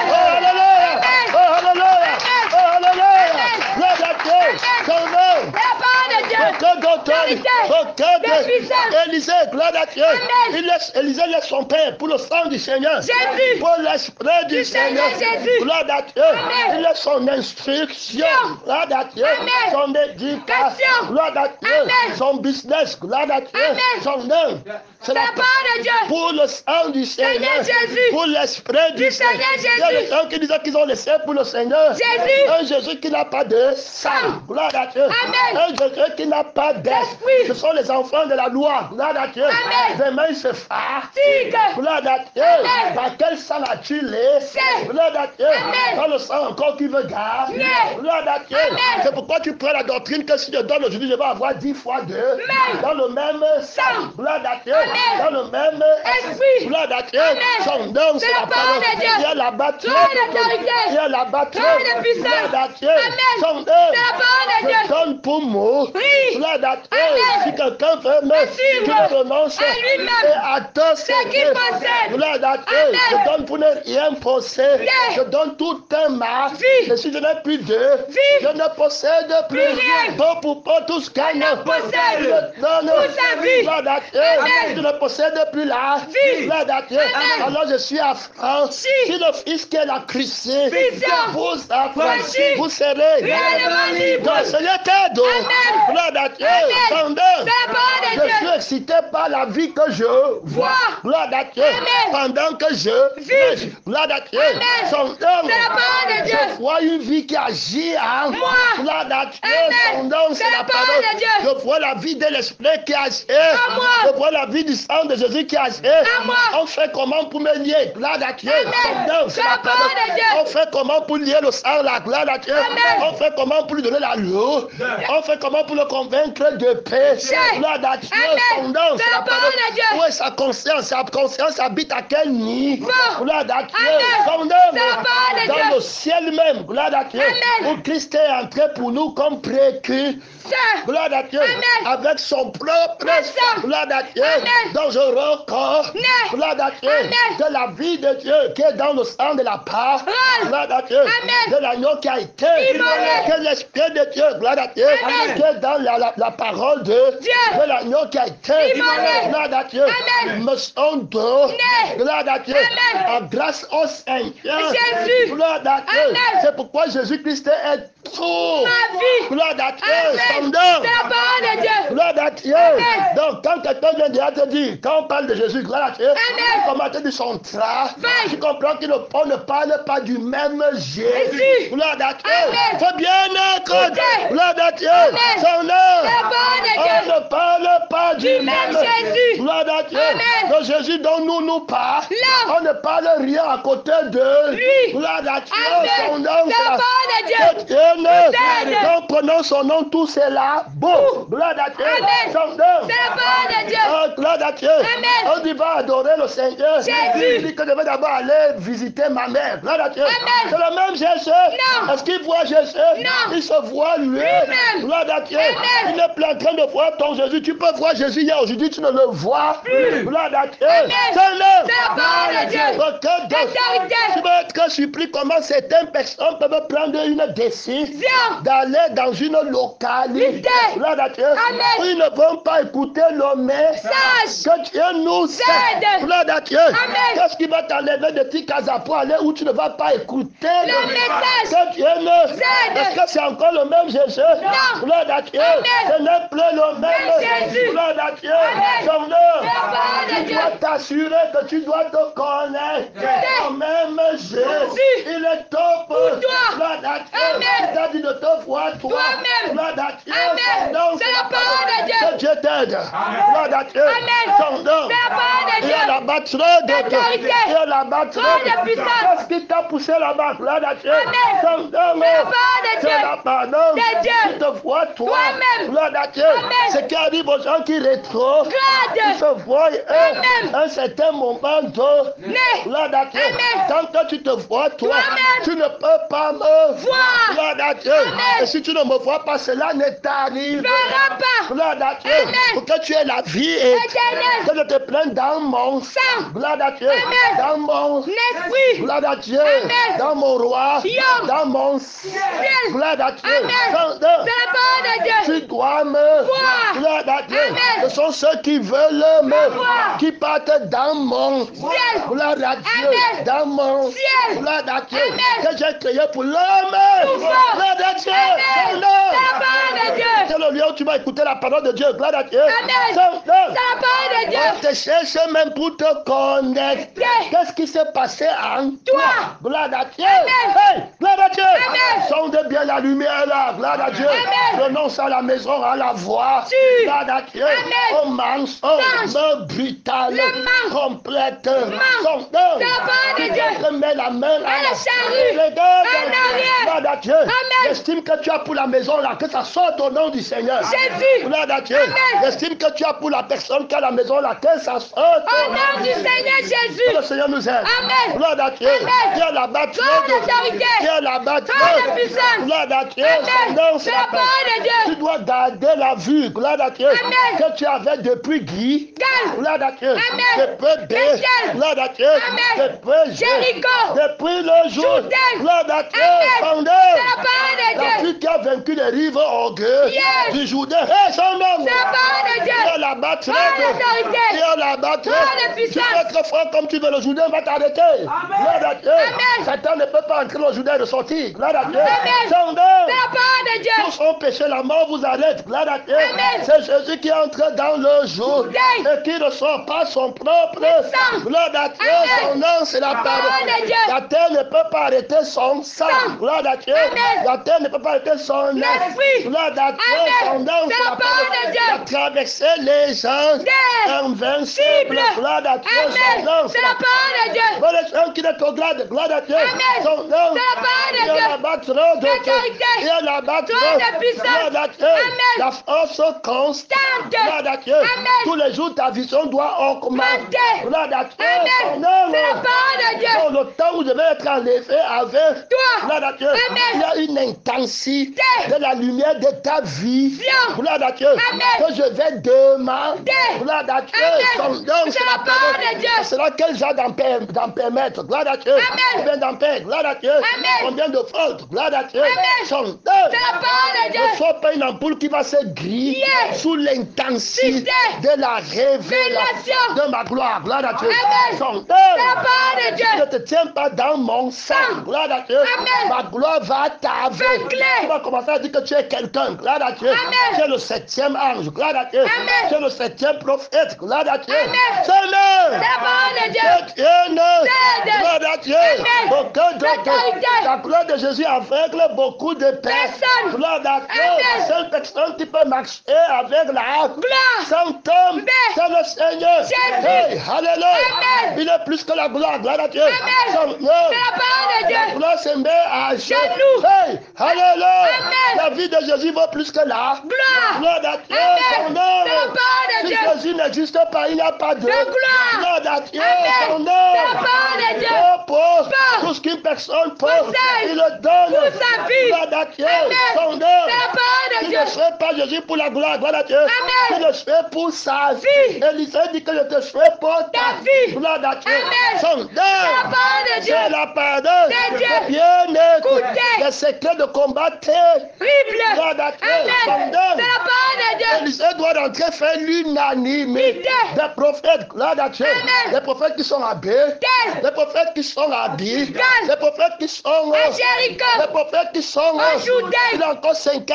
Oh, alléluia. Oh, alléluia. Oh, alléluia. Gloire à Dieu. Son nom. Élisée, gloire à Dieu. Élisée laisse son père pour le sang du Seigneur. Jésus. Pour l'esprit du Seigneur. Gloire à Dieu. Il laisse son instruction. Gloire à Dieu. Son éducation. Gloire à Dieu. Son business. Gloire à Dieu. Son œuvre. C'est la parole de Dieu. Pour le sang du Seigneur. Pour l'esprit du Seigneur. Il y a des gens qui disent qu'ils ont laissé pour le Seigneur. Un Jésus qui n'a pas de sang. Gloire à Dieu. Un Jésus qui n'a pas d'esprit. Ce sont les enfants de la loi. Gloire à Dieu. Demain ils se fatiguent. Gloire à Dieu. Par quel sang as-tu laissé? Gloire à Dieu. Dans le sang encore qui veut garder. Gloire à Dieu. C'est pourquoi tu prends la doctrine que si je donne aujourd'hui, je vais avoir 10 fois 2. Dans le même sang. Gloire à Dieu. Dans le même esprit. Gloire à Dieu. Son nom, c'est la parole de Dieu. Il y a la bataille. Il y a la bataille. Gloire à Dieu. Son nom, je donne pour moi. Gloire à Dieu. Si quelqu'un veut me, tu le renonces et attends ce qu'il possède. Gloire à Dieu. Je donne pour ne rien posséder. Je donne tout un mal. Et si je n'ai plus de, je ne possède plus rien. Bon pour pas tout ce qu'elle ne possède. Je donne gloire à Dieu. Je ne possède plus la gloire à Dieu. Alors je suis affranchi. Si le Fils qui est la Christ vous affranchit, vous serez libre. Seigneur t'aide. Gloire à Dieu. Je suis excité par la vie que je vois. Gloire à Dieu. Pendant que je vis. Gloire à Dieu. Son nom. Je vois une vie qui agit en moi. Gloire à Dieu. Son nom, c'est la parole. Je vois la vie de l'esprit qui agit. Je vois la vie du sang de Jésus qui agit. On fait comment pour me lier? Gloire à Dieu. Son nom, c'est la parole. On fait comment pour lier le sang, la gloire à Dieu. On fait comment pour lui donner la loi. On fait comment pour le convaincre de péché. Gloire à Dieu. Son nom, c'est la parole. Où est sa conscience? Sa conscience habite à quel niveau? Gloire à Dieu. Son nom, dans le ciel même. Gloire à Dieu. Où Christ est entré pour nous comme précurseur. Gloire à Dieu. Avec son propre sang. Gloire à Dieu. Dans je record. Gloire à Dieu. De la vie de Dieu qui est dans le sang de la parole. Gloire à Dieu. De l'agneau qui a été. Que l'esprit de Dieu. Gloire à Dieu. Qui est dans la parole de Dieu. De l'agneau qui a été. Gloire à Dieu. Me sont donnés. Gloire à Dieu. En grâce au Seigneur. Gloire à Dieu. C'est pourquoi Jésus-Christ est tout. Gloire à Dieu. Son nom. Gloire à Dieu. Donc, quand quelqu'un vient te dire, quand on parle de Jésus, gloire à Dieu, tu commences à dire son travail. Tu comprends qu'on ne parle pas du même Jésus. Gloire à Dieu. Faut bien être. Gloire à Dieu. Son nom. On ne parle pas du même Jésus. Gloire à Dieu. Le Jésus dont nous parlons, on ne parle rien à côté de lui. Gloire à Dieu. Son nom, c'est Dieu. Donc prenons son nom, tout c'est là. Bon, gloire à Dieu. Son nom. Gloire à Dieu. On dit va adorer le Seigneur. Il dit que je vais d'abord aller visiter ma mère. Gloire à Dieu. C'est le même Jésus. Est-ce qu'il voit Jésus? Il se voit lui. Gloire à Dieu. Il n'est plus en train de voir ton Jésus. Tu peux voir Jésus hier, aujourd'hui tu ne le vois plus. Gloire à Dieu. C'est la parole de Dieu. Tu vas être surpris comment certaines personnes peuvent prendre une décision d'aller dans une localité. Gloire à Dieu. Où ils ne vont pas écouter le message que Dieu nous aide. Gloire à Dieu. Qu'est-ce qui va t'enlever de Tikaza pour aller où tu ne vas pas écouter le message que Dieu nous aide? Est-ce que c'est encore le même Jésus? Non. Gloire à Dieu. Ce n'est plus le même Jésus. Gloire à Dieu. Son nom. Tu dois t'assurer que tu dois te connaître. Le même Jésus. Il est top. Gloire à Dieu. Il t'a dit de te voir toi-même. Gloire à Dieu. C'est la parole de Dieu. Que Dieu t'aide. Gloire à Dieu. Son nom. Il y a la l'abattra de Dieu. Dieu l'abattra de Dieu. Qu'est-ce qui t'a poussé là-bas? Gloire à Dieu. C'est la pardon de Dieu. Tu te vois toi. Gloire à Dieu. Ce qui arrive aux gens qui rétrograde. Qui se voient un certain moment de gloire à Dieu. Tant que tu te vois toi, tu ne peux pas me voir. Gloire à Dieu. Et si tu ne me vois pas, cela ne t'arrivera pas. Gloire à Dieu. Pour que tu aies la vie éternelle. Que je te prenne dans mon sang. Gloire à Dieu. Dans mon esprit. Gloire à Dieu. Dans mon roi. Dans mon ciel. Gloire à Dieu. Tu dois me voir. Gloire à Dieu. Ce sont ceux qui veulent me voir. Qui partent dans mon ciel. Gloire à Dieu. Dans mon ciel. Gloire à Dieu. Que j'ai créé pour l'homme. Gloire à Dieu. C'est le lieu où tu vas écouter la parole de Dieu. Gloire à Dieu. C'est la parole de Dieu. On te cherche même pour te connaître. Qu'est-ce qui s'est passé en toi? Gloire à Dieu. Hey, gloire à Dieu. Sonde bien la lumière là. Gloire à Dieu. Renonce à la maison, à la voix. Gloire à Dieu. Au mensonge brutal. Complètement. Sonde. Tu mets la main à la charrue. Gloire à Dieu. J'estime que tu as pour la maison là, que ça sorte au nom du Seigneur. Jésus. Gloire à Dieu. J'estime que tu as pour la personne qui a la maison là, que ça sorte au nom du Seigneur Jésus. Que le Seigneur nous aide. Amen. Gloire à Dieu. Dieu la batte. Dieu la batte. Gloire à Dieu. C'est la parole de Dieu. Tu dois garder la vue. Gloire à Dieu. Que tu avais depuis Guy. Gloire à Dieu. Depuis B. Gloire à Dieu. Depuis Jéricho. Depuis le jour. Gloire à Dieu. La fille qui a vaincu les rives orgueilleuses du Jourdain. Hey, son nom. Dieu la battra. Dieu la battra. Tu peux être fort comme tu veux. Le Jourdain va t'arrêter. Gloire à Dieu. Satan ne peut pas entrer au Jourdain et ressortir. Gloire à Dieu. Son nom. Tous son péché, la mort vous arrête. Gloire à Dieu. C'est Jésus qui entre dans le jour et qui ne sort pas son propre sang. Gloire à Dieu. Son nom, c'est la parole. La terre ne peut pas arrêter son sang. Gloire à Dieu. La terre ne peut pas arrêter son esprit. Gloire à Dieu. Son nom, c'est la parole de Dieu. Il a traversé les gens invincibles. Gloire à Dieu. Son nom, c'est la parole de Dieu. Pour les gens qui ne te regardent, gloire à Dieu. Son nom, c'est la parole de Dieu. Il y a la battra de Dieu. Il y a la battra. Gloire à Dieu. La force constante. Gloire à Dieu. Tous les jours, ta vision doit augmenter. Gloire à Dieu. Son nom, c'est la parole de Dieu. Dans le temps où je vais être enlevé avec toi. Gloire à Dieu. Il y a une intensité de la lumière de ta vie. Gloire à Dieu. Que je vais demander. Gloire à Dieu. Son nom, c'est la parole de Dieu. C'est là quel genre d'en permettre. Gloire à Dieu. Combien d'en paix. Gloire à Dieu. Combien de fautes. Gloire à Dieu. Son nom. C'est la parole de Dieu. Ne sois pas une ampoule qui va se griller sous l'intensité de la révélation de ma gloire. Gloire à Dieu. Son nom. C'est la parole de Dieu. Je ne te tiens pas dans mon sang. Gloire à Dieu. Ma gloire va t'aveugler. Tu vas commencer à dire que tu es quelqu'un. Gloire à Dieu. Tu es le 7e ange. Gloire à Dieu. Tu es le 7e prophète. Gloire à Dieu. Seigneur. Gloire à Dieu. La gloire de Jésus aveugle beaucoup de personnes. Gloire à Dieu. La seule personne qui peut marcher avec la gloire sans tomber, c'est le Seigneur. Hey, alléluia. Il est plus que la gloire. Gloire à Dieu. La gloire se met à genoux. Hey, alléluia. La vie de Jésus vaut plus que la gloire. Gloire à Dieu. Son nom. Si Jésus n'existe pas, il n'y a pas de gloire à Dieu. Son nom. Pour tout ce qu'une personne peut, il le donne. Gloire à Dieu. Son nom. Il ne serait pas Jésus pour la gloire. Gloire à Dieu. Il le serait pour sa vie. Élisée dit que je te serai pour ta vie. Gloire à Dieu. Son nom. C'est la parole de Dieu. Bien écouter les secrets de combat terribles. Gloire à Dieu. Son nom. Élisée doit rentrer faire l'unanimité des prophètes. Gloire à Dieu. Les prophètes qui sont habillés. Les prophètes qui sont habillés. Les prophètes qui sont à Jéricho, les prophètes qui sont en Judée, il y a encore 50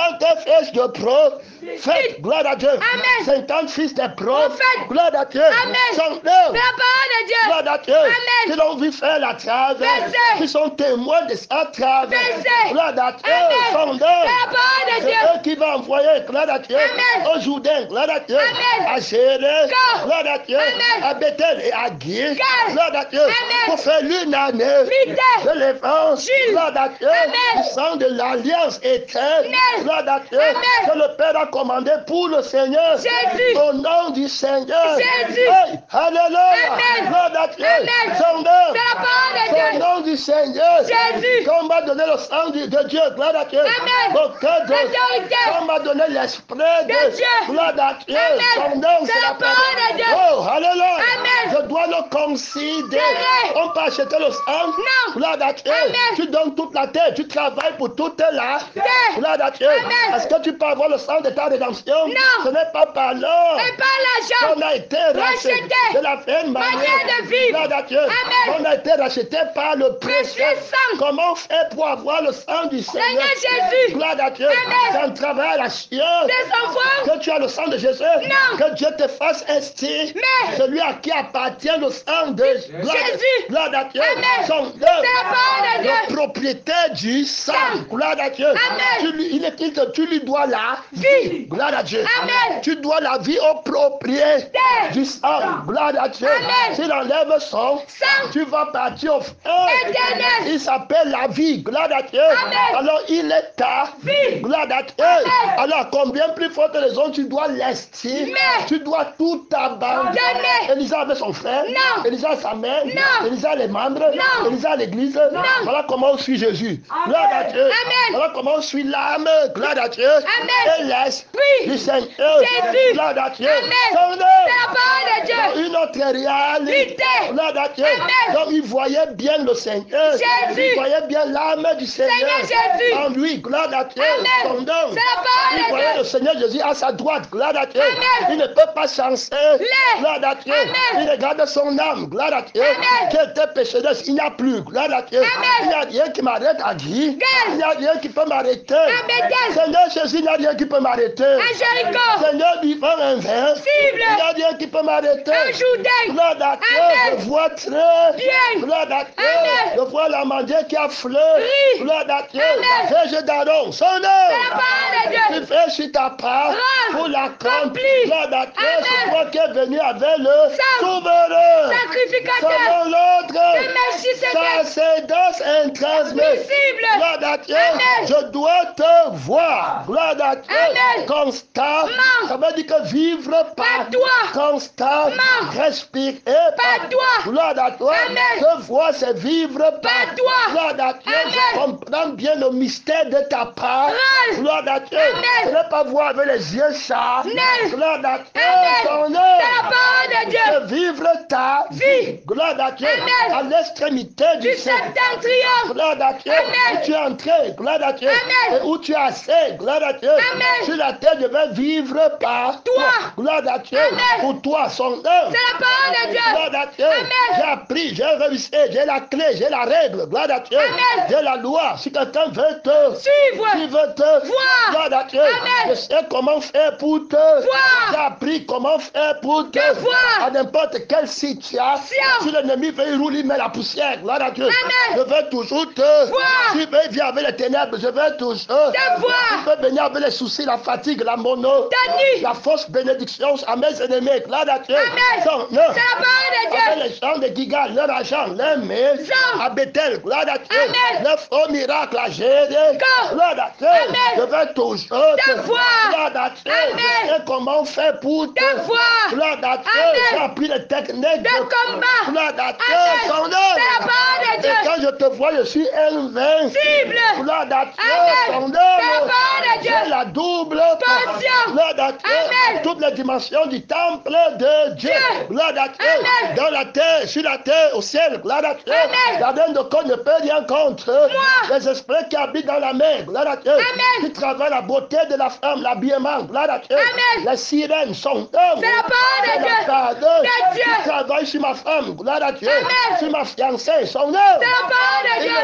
fils de prophètes. Gloire à Dieu. Amen. 50 fils de prophètes. Prophètes. Gloire à Dieu. Amen. Sont C'est la parole de Dieu. gloire à Dieu. Amen. Qui l'ont vu faire la travers. Verset. Qui sont témoins de sa travers. Verset. Gloire à Dieu. Amen. Sont C'est la parole de c'est Dieu. eux qui vont envoyer, gloire à Dieu, Amen. aux Jourdains, gloire à Dieu, Amen. à Géré, Go. gloire à Dieu, Amen. à Bethel et à Guy, Go. gloire à Dieu, Amen. pour faire l'une année Vite. de l'évangile, gloire à Dieu, Amen. du sang de l'alliance éternelle, Amen. gloire à Dieu, Amen. que le Père a commandé pour le Seigneur, Jésus. au nom du Seigneur, Jésus. hey, alléluia, Amen. gloire à Dieu, Amen. son nom, C'est la parole de au Dieu. nom du Seigneur, Jésus. qu'on m'a donné le sang de Dieu, gloire à Dieu, Amen. aucun de L'autorité. on m'a donné l'esprit de Dieu. gloire à Dieu. Amen. Son nom, C'est la parole de Dieu. Oh, alléluia. Amen. Je dois le considérer. C'est vrai. On peut acheter le sang. Non. Gloire à Dieu. Amen. Tu donnes toute la terre. Tu travailles pour toute la Terre. gloire à Dieu. Amen. Est-ce que tu peux avoir le sang de ta rédemption? Non. Ce n'est pas par l'or. Et par l'argent. On a été racheté Racheté. de la même Manière manière. de vivre. Gloire à Dieu. Amen. On a été racheté par le précieux Précieux sang. Comment faire pour avoir le sang du Seigneur? Seigneur Jésus. Gloire à Dieu. Amen. C'est un travail à la science. Des enfants. Que tu as le sang de Jésus. Non. Que Dieu te fasse estimer Mais. celui à qui appartient le sang de Jésus. Gloire à Dieu. Amen. Son C'est la parole de Dieu. le propriétaire du sang. Sang. Gloire à Dieu. Amen. Tu lui dois la Vie. Gloire à Dieu. Amen. Tu dois la vie au propriétaire du sang. Gloire à Dieu. Amen. S'il enlève son Sang. tu vas partir au feu. Éternel. Il s'appelle la vie. Gloire à Dieu. Amen. Alors il est ta Vie. Gloire à Dieu. Amen. Alors combien plus forte raison tu dois l'estimer. Mais. Tu dois tout abandonner. Donner. Élisa avait son frère. Non. Élisa a sa mère. Non. Élisa les membres. Non. Élisa à l'église. Non. Voilà comment on suit Jésus. Gloire à Dieu. Amen. Voilà comment on suit l'âme. Gloire à Dieu. Amen. Et l'esprit Oui. du Seigneur. Jésus. Gloire à Dieu. Amen. Son C'est nom. la parole de Dieu. Une autre réalité. Gloire à Dieu. Amen. Donc il voyait bien le Seigneur. Jésus. Il voyait bien l'âme du Seigneur. Jésus. En lui. Gloire à Dieu. Amen. Son nom. C'est la parole Il de voyait Dieu. le Seigneur Jésus à sa droite. Gloire à Dieu. Amen. Il ne peut pas chancer. Les. Gloire à Dieu. Amen. Il regarde son âme. Gloire à Dieu. Amen. Qui était pécheresse. Il n'y a plus. Gloire à Dieu. Amen. Il n'y a rien qui m'arrête à Guy. Il n'y a rien qui peut m'arrêter. Bethel. Seigneur Jésus, il n'y a rien qui peut m'arrêter. À Jéricho. Seigneur vivant invincible. Cible. Il n'y a rien qui peut m'arrêter. À Judée. Gloire à Dieu. Amen. Je vois très Bien. Gloire à Dieu. Amen. Je vois la mendiante qui a fleur. Oui. Gloire à Dieu. Amen. Verge d'Aaron. Son C'est la nom. parole de Dieu. Tu fais sur ta part Rose. pour la Accompli. Gloire à Dieu. Amen. C'est toi qui es venu avec le Sang. souverain. Sacrificateur. Selon l'autre. Le Melchisédek. Sacerdotesse intransmissible. Visible. Gloire à Dieu. Amen. Je dois te voir. Gloire à Dieu. Amen. Constant. Non. Ça veut dire que vivre par toi. constant. Non. Respirer Par toi. Gloire à toi. Amen. Te voir, c'est vivre par toi. Gloire à Dieu. Je Amen. comprends bien le mystère de ta part. Rose. Gloire à Dieu. Amen. Je ne vais pas voir avec les yeux ça. Non. Gloire à Dieu. Amen. Ton nom. C'est la parole de Dieu. De vivre ta Vie. Gloire à Dieu. Amen. À l'extrémité du Du ciel. septentrion. Gloire à Dieu. Amen. Où tu es entré. Gloire à Dieu. Amen. Et où tu es assis. Gloire à Dieu. Amen. Sur la terre, je vais vivre par Toi. Gloire à Dieu. Amen. Pour toi, son nom. C'est la parole de Dieu. Gloire à Dieu. Amen. J'ai appris, j'ai réussi, j'ai la clé, j'ai la règle. Gloire à Dieu. Amen. J'ai la loi. Si quelqu'un veut te Suivre. tu veux te Voir. Gloire à Dieu. Amen. Je sais comment faire pour te Voir. J'ai appris comment faire pour te voir. à n'importe quelle situation. Si l'ennemi veut il roule, il met la poussière. Gloire à Dieu. Amen. Je veux toujours te Voir. Tu veux vivre avec les ténèbres. Je veux toujours Te voir. Tu peux venir avec les soucis, la fatigue, la mono. Tenue. La fausse bénédiction à mes ennemis. Gloire à Dieu. Amen. Son nom. C'est la parole de Dieu. Avec les gens de Gigal, leur argent, leur maison, Jean. à Bethel, gloire à Dieu, Amen. leur faux miracle à Jésus, Go. gloire à Dieu, Amen. je vais toujours Te voir. gloire à Dieu, Amen. je sais comment faire pour Te voir. gloire à Dieu, Amen. j'ai appris les techniques De combat. gloire à Dieu, Amen. son nom. C'est la parole de Dieu. Et quand je te vois, je suis invincible, Cible. gloire à Dieu, Amen. son nom. C'est la parole de Dieu. J'ai la double Portion. gloire à Dieu, Amen. toutes les dimensions du temple de Dieu, Dieu. gloire à Dieu, Amen. dans la terre, sur la terre, au ciel, gloire à Dieu. Amen. La reine de corps ne peut rien contre les esprits qui habitent dans la mer, gloire à Dieu. Amen. Qui travaillent la beauté de la femme, l'habillement, gloire à Dieu. Amen. Les sirènes sont C'est la parole de Dieu. De Dieu. Qui travaillent sur ma femme, gloire à Dieu. Amen. Sur ma fiancée, son nom. C'est la parole de Il Dieu.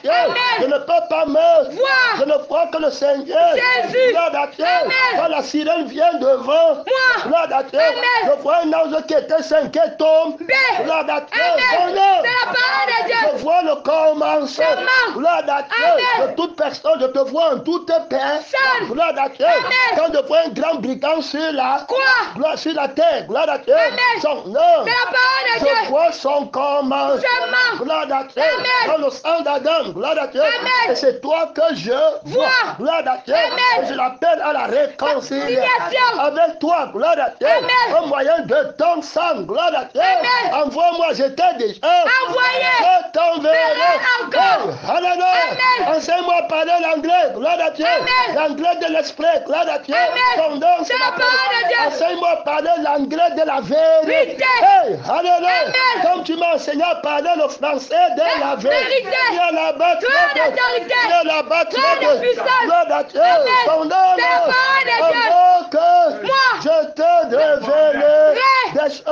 Dieu. Amen. Je ne peux pas me Voir. Je ne vois que le Seigneur. Jésus. Gloire à Dieu. Amen. Quand la sirène vient devant, Moi. gloire à Dieu. Amen. Je vois un ange qui était cinquième tombe. Paix. Gloire à Dieu. Amen. Seigneur. C'est la parole de Dieu. Je vois le commencement. Comment? Gloire à Dieu. Amen. De toute personne, je te vois en toute paix. Personne. Gloire à Dieu. Amen. Quand je vois un grand brigand sur la Quoi? gloire sur la terre, gloire à Dieu. Amen. Son nom. C'est la parole de Je Dieu. vois son commencement. Seulement. Gloire à Dieu. Amen. Dans le sang d'Adam. Gloire à Dieu. Amen. Et c'est toi que je vois. Gloire à Dieu. Amen. Et je l'appelle à la réconciliation Réconciliation. avec toi. Gloire à Dieu. Amen. Au moyen de ton sang. Gloire à Dieu. Amen. Envoie-moi, je t'ai déjà. Envoyé. Je t'enverrai. encore. Oh, alléluia. Amen. Enseigne-moi à parler l'anglais. Gloire à Dieu. Amen. L'anglais de l'esprit. Gloire à Dieu. Amen. Ton nom, C'est la parole de Dieu. Enseigne-moi à parler l'anglais de la vérité. Vérité. Hey, alléluia. Amen. Comme tu m'as enseigné à parler le français de la vérité. Vérité. Viens là-bas. Toi d'autorité. Viens là-bas. Toi de puissance. Gloire à Dieu. Amen. Ton nom. C'est la parole de Dieu. Avant que Moi. je te révèle des choses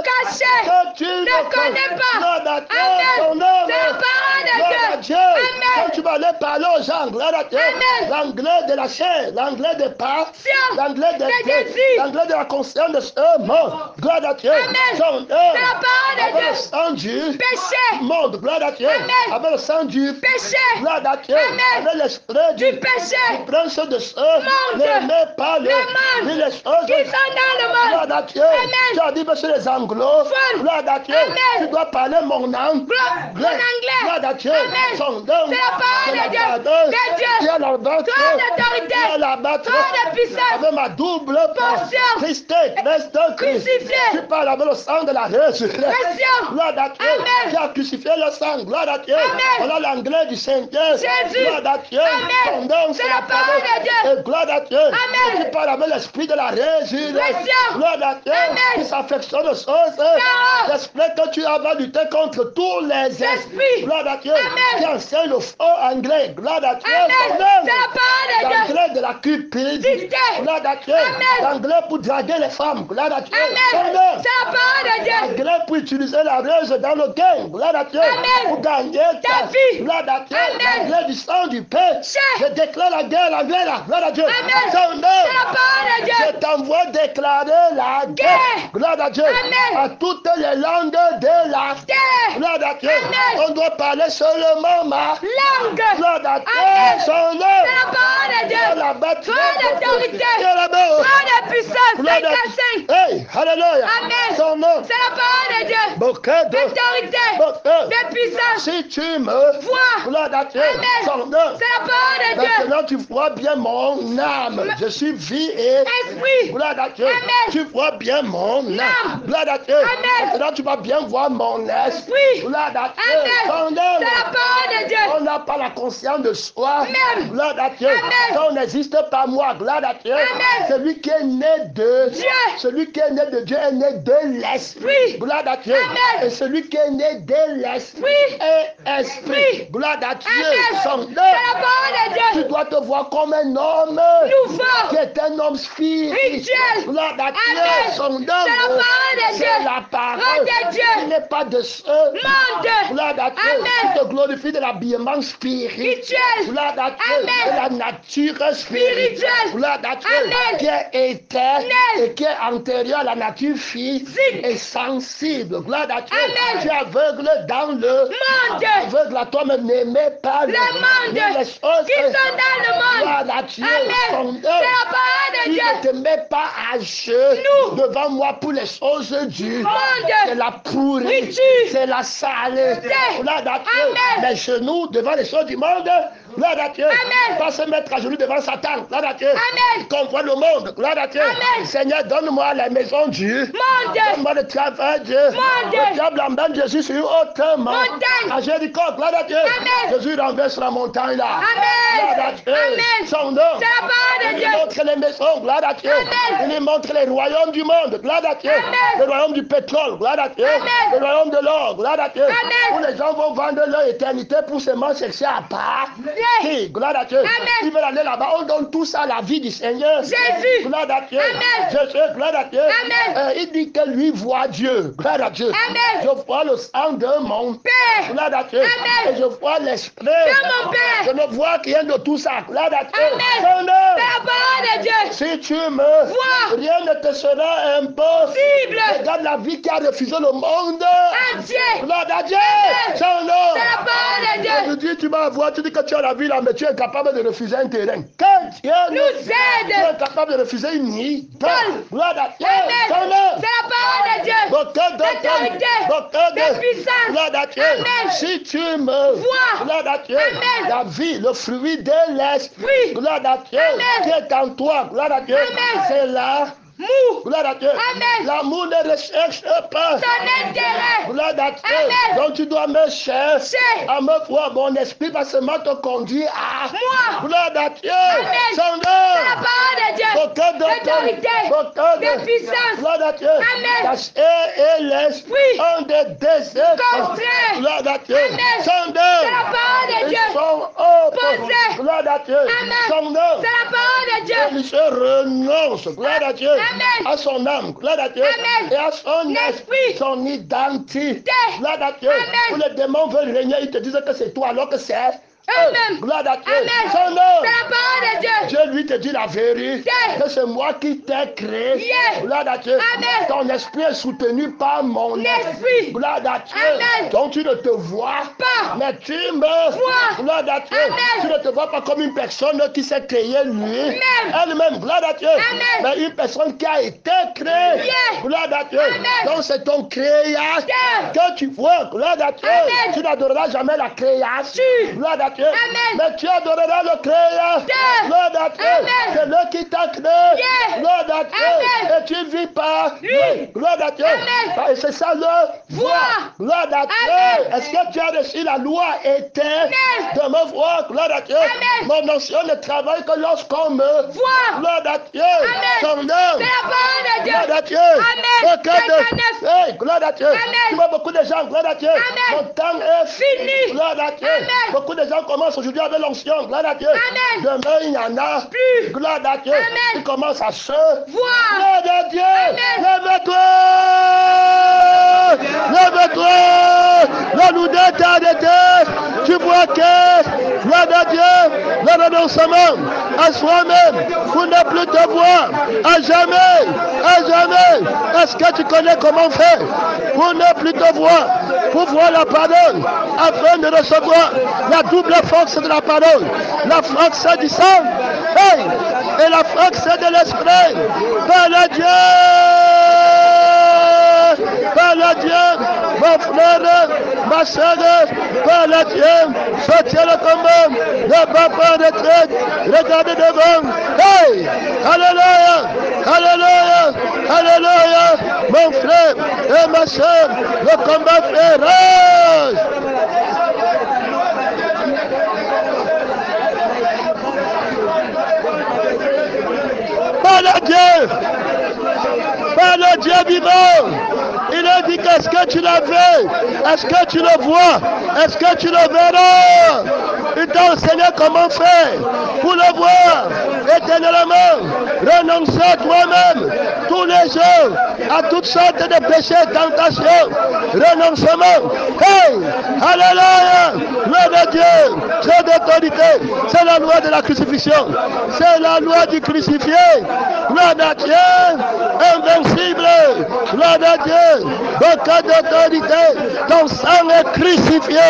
Cachées. que tu Ne connais pas. Gloire à Dieu. Amen. Ton nom. C'est la parole de Gloire à Dieu. Dieu. Amen. Quand tu vas aller parler aux gens, gloire à Dieu. Amen. L'anglais de la chair, l'anglais des pas, Science. l'anglais De Jésus. l'anglais de la conscience de ce monde. Gloire à Dieu. Amen. Son nom. C'est la parole de Avec Dieu. le sang du Péché. monde. Gloire à Dieu. Amen. Avec le sang du Péché. gloire à Dieu. Amen. Avec l'esprit Du péché. du prince de ce Monde. n'aimez pas le monde. les choses Qui sont dans le monde. gloire à Dieu. Amen. Tu as dit monsieur les anglophones. Folle. Gloire à Dieu. Amen. Tu dois parler mon anglais. Mon anglais. Gloire à Dieu. Amen. Son nom. C'est la parole de Dieu. De Dieu. Viens là-bas. Toi d'autorité. Viens là-bas. Toi de puissance. Avec ma double Portion. Christ, Christ de Christ. Crucifié. Tu parles avec le sang de la résurrection. Résurrection. Gloire à Dieu. Amen. Tu as crucifié le sang. Gloire à Dieu. Amen. Voilà l'anglais du Seigneur. Jésus. Gloire à Dieu. Amen. Son nom, C'est la parole de Dieu. Et gloire à Dieu. Amen. Tu parles avec l'esprit de la résurrection. Résurrection. Gloire à Dieu. Amen. Qui s'affectionne aux choses. L'esprit que tu as va lutter contre tous les esprits. Gloire à Dieu. Amen. Qui enseigne le faux anglais. Gloire à Dieu. Amen. Son nom. C'est la parole de Dieu. L'anglais de la cupidité. Gloire à Dieu. Amen. L'anglais pour draguer les femmes. Gloire à Dieu. Son Amen. nom. C'est la parole de Dieu. L'anglais pour utiliser la ruse dans le game. Gloire à Dieu. Amen. Pour gagner Ta vie. Gloire à Dieu. Amen. L'anglais du sang du paix. Je déclare la guerre, l'anglais là. Gloire à Dieu. Amen. Son nom. C'est la parole de Dieu. Je t'envoie déclarer la guerre. Guerre. Gloire à Dieu. Amen. À toutes les langues de la Terre. Gloire à Dieu. Amen. On doit parler seulement ma Langue. gloire à Dieu. Amen. Son nom. C'est la parole de Dieu. Là-bas, Toi d'autorité. Viens là-bas. Toi de puissance. Gloire à 55. Hey, alléluia. Amen. Son nom. C'est la parole de Dieu. Beaucoup de D'autorité. De puissance. Si tu me Vois. gloire à Dieu. Amen. Son nom. C'est la parole de Dieu. Maintenant, tu vois bien mon âme. Je suis vie et Esprit. gloire à Dieu. Amen. Tu vois bien mon âme. Âme. Gloire à Dieu. Amen. Maintenant, tu vas bien voir mon esprit. Esprit. Gloire à Dieu. Amen. Son C'est nom. la parole de Dieu. On n'a pas la conscience de soi. Même. Gloire à Dieu. Amen. Ça, on n'existe pas moi. Gloire à Dieu. Amen. Celui qui est né de Dieu. Celui qui est né de Dieu est né de l'esprit. Gloire à Dieu. Amen. Et celui qui est né de l'esprit est esprit. Esprit. Gloire à Dieu. Amen. Son C'est la parole de tu Dieu. dois te voir comme un homme Nouveau. qui est un homme spirituel. Spirituel. Gloire à Dieu. Amen. Son nom. C'est la parole de Dieu. C'est la parole de Dieu. qui n'est pas de ce Monde. Gloire à Dieu. Amen. Qui te glorifie de l'habillement spirituel. Spirituel. Gloire à Dieu. Amen. De la nature spirituelle. Spirituel. Gloire à Dieu. Amen. Qui est éternelle Amen. et qui est antérieure à la nature physique et sensible. Gloire à Dieu. Amen. Tu es aveugle dans le Monde. aveugle à toi-même. N'aimez pas Le monde. ni les choses Qui sont dans le monde. Gloire à Dieu. Amen. Son C'est la parole de tu Dieu. ne te mets pas à genoux devant moi pour les choses du Monde. C'est la pourriture, c'est la saleté. Gloire à Dieu. Amen. Les genoux devant les choses du monde. Gloire à Dieu. Amen. Pas se mettre à genoux devant Satan. Gloire à Dieu. Amen. Qu'on voit le monde. Gloire à Dieu. Amen. Seigneur, donne-moi la maison du Monde. Donne-moi le travail Dieu. Monde. Le diable emmène Jésus sur une haute Montagne. à Jéricho. Gloire à Dieu. Amen. Jésus renverse la montagne là. Amen. Gloire à Dieu. Amen. Son nom. C'est la parole de Il Dieu. lui montre les maisons. Gloire à Dieu. Amen. Il lui montre les royaumes du monde. Gloire à Dieu. Amen. Le royaume du pétrole. Gloire à Dieu. Amen. Le royaume de l'or. Gloire à Dieu. Amen. Où les gens vont vendre leur éternité pour seulement chercher à part. Qui? Gloire à Dieu. Ils veulent aller là-bas. On donne tout ça à la vie du Seigneur. Jésus. Gloire à Dieu. Jésus, gloire à Dieu. Il dit que lui voit Dieu. Gloire à Dieu. Je vois le sang de mon Père. Gloire à Dieu. Et je vois l'esprit. mon Père. Je ne vois rien de tout ça. Gloire à Dieu. C'est la parole de Dieu. Si tu me vois, rien ne te sera impossible. Regarde la vie qui a refusé le monde entier. Gloire à Dieu. Son nom. C'est la parole de Dieu. Tu dis, tu vas voir, tu dis que tu as la vie là, mais tu es incapable de refuser un terrain. Quand Dieu nous aide, tu es incapable de refuser une nuit. Gloire à Dieu. Son nom. C'est la parole de Dieu. L'autorité, la puissance. Gloire à Dieu. Si tu me vois, gloire à Dieu, la vie, le fruit de l'esprit, gloire à Dieu, qui est en toi, gloire à Dieu, c'est là. Gloire à Dieu. L'amour ne recherche pas ton intérêt. Gloire à Dieu. Donc tu dois me chercher à me voir. Mon esprit va seulement te conduire à moi. Gloire à Dieu. Son nom. C'est la parole de Dieu. L'autorité, la puissance. Gloire à Dieu. La chair et l'esprit ont des désirs. Gloire à Dieu. Son nom. C'est la parole de Dieu. Ils sont gloire à Dieu. Son nom. C'est la parole de Dieu. Il se renonce. Gloire à Dieu. À son âme, gloire à Dieu, et à son esprit, son identité, gloire à Dieu. Où les démons veulent régner, ils te disent que c'est toi, alors que c'est gloire à Dieu. Son nom. C'est la parole de Dieu. Dieu lui te dit la vérité, que c'est moi qui t'ai créé. Gloire à Dieu. Ton esprit est soutenu par mon esprit. Gloire à Dieu. Donc tu ne te vois pas, mais tu me vois. Gloire à Dieu. Tu ne te vois pas comme une personne qui s'est créée lui. Elle-même, gloire à Dieu. Mais une personne qui a été créée. Gloire à Dieu. Donc c'est ton créateur que tu vois. Gloire à Dieu. Tu n'adoreras jamais la création. Gloire à Dieu. Mais tu adoreras le créateur. Gloire à Dieu. C'est lui qui t'a créé. Gloire à Dieu. Et tu vis par lui. Gloire à Dieu. Et c'est ça le voir. Gloire à Dieu. Est-ce que tu as reçu la loi éternelle de me voir? Gloire à Dieu. Mon notion ne travaille que lorsqu'on me voit. Gloire à Dieu. Son nom. C'est la parole de Dieu. Gloire à Dieu. Gloire à Dieu. Tu vois beaucoup de gens. Gloire à Dieu. Mon temps est fini. Gloire à Dieu. Beaucoup de gens commencent aujourd'hui avec l'onction. Gloire à Dieu. Demain, il n'y en a plus. Gloire à Dieu. Ils commencent à se voir. Gloire à Dieu. Lève-toi. Lève-toi. La lourdeur t'a arrêté. Tu vois que, gloire à Dieu, le renoncement à soi-même pour ne plus te voir. À jamais. À jamais. Est-ce que tu connais comment faire pour ne plus te voir? Pour voir la parole afin de recevoir la double force de la parole, la force du sang et la force de l'esprit. Par le Dieu, mon frère, ma soeur, par le Dieu, sortir le combat, ne pas prendre retraite, regardez devant. Hey, alléluia, alléluia, alléluia, mon frère et ma soeur, le combat féroce. Par le Dieu, par le Dieu vivant. Il a dit qu'est-ce que tu l'as vu? Est-ce que tu le vois? Est-ce que tu le verras? Il t'a enseigné comment faire pour le voir éternellement. Renoncer à toi-même tous les jours à toutes sortes de péchés et tentations. Renoncement. Hey! Alléluia! Loi de Dieu, c'est d'autorité. C'est la loi de la crucifixion. C'est la loi du crucifié. Loi de Dieu, invincible. Loi de Dieu, beaucoup d'autorité. Ton sang est crucifié.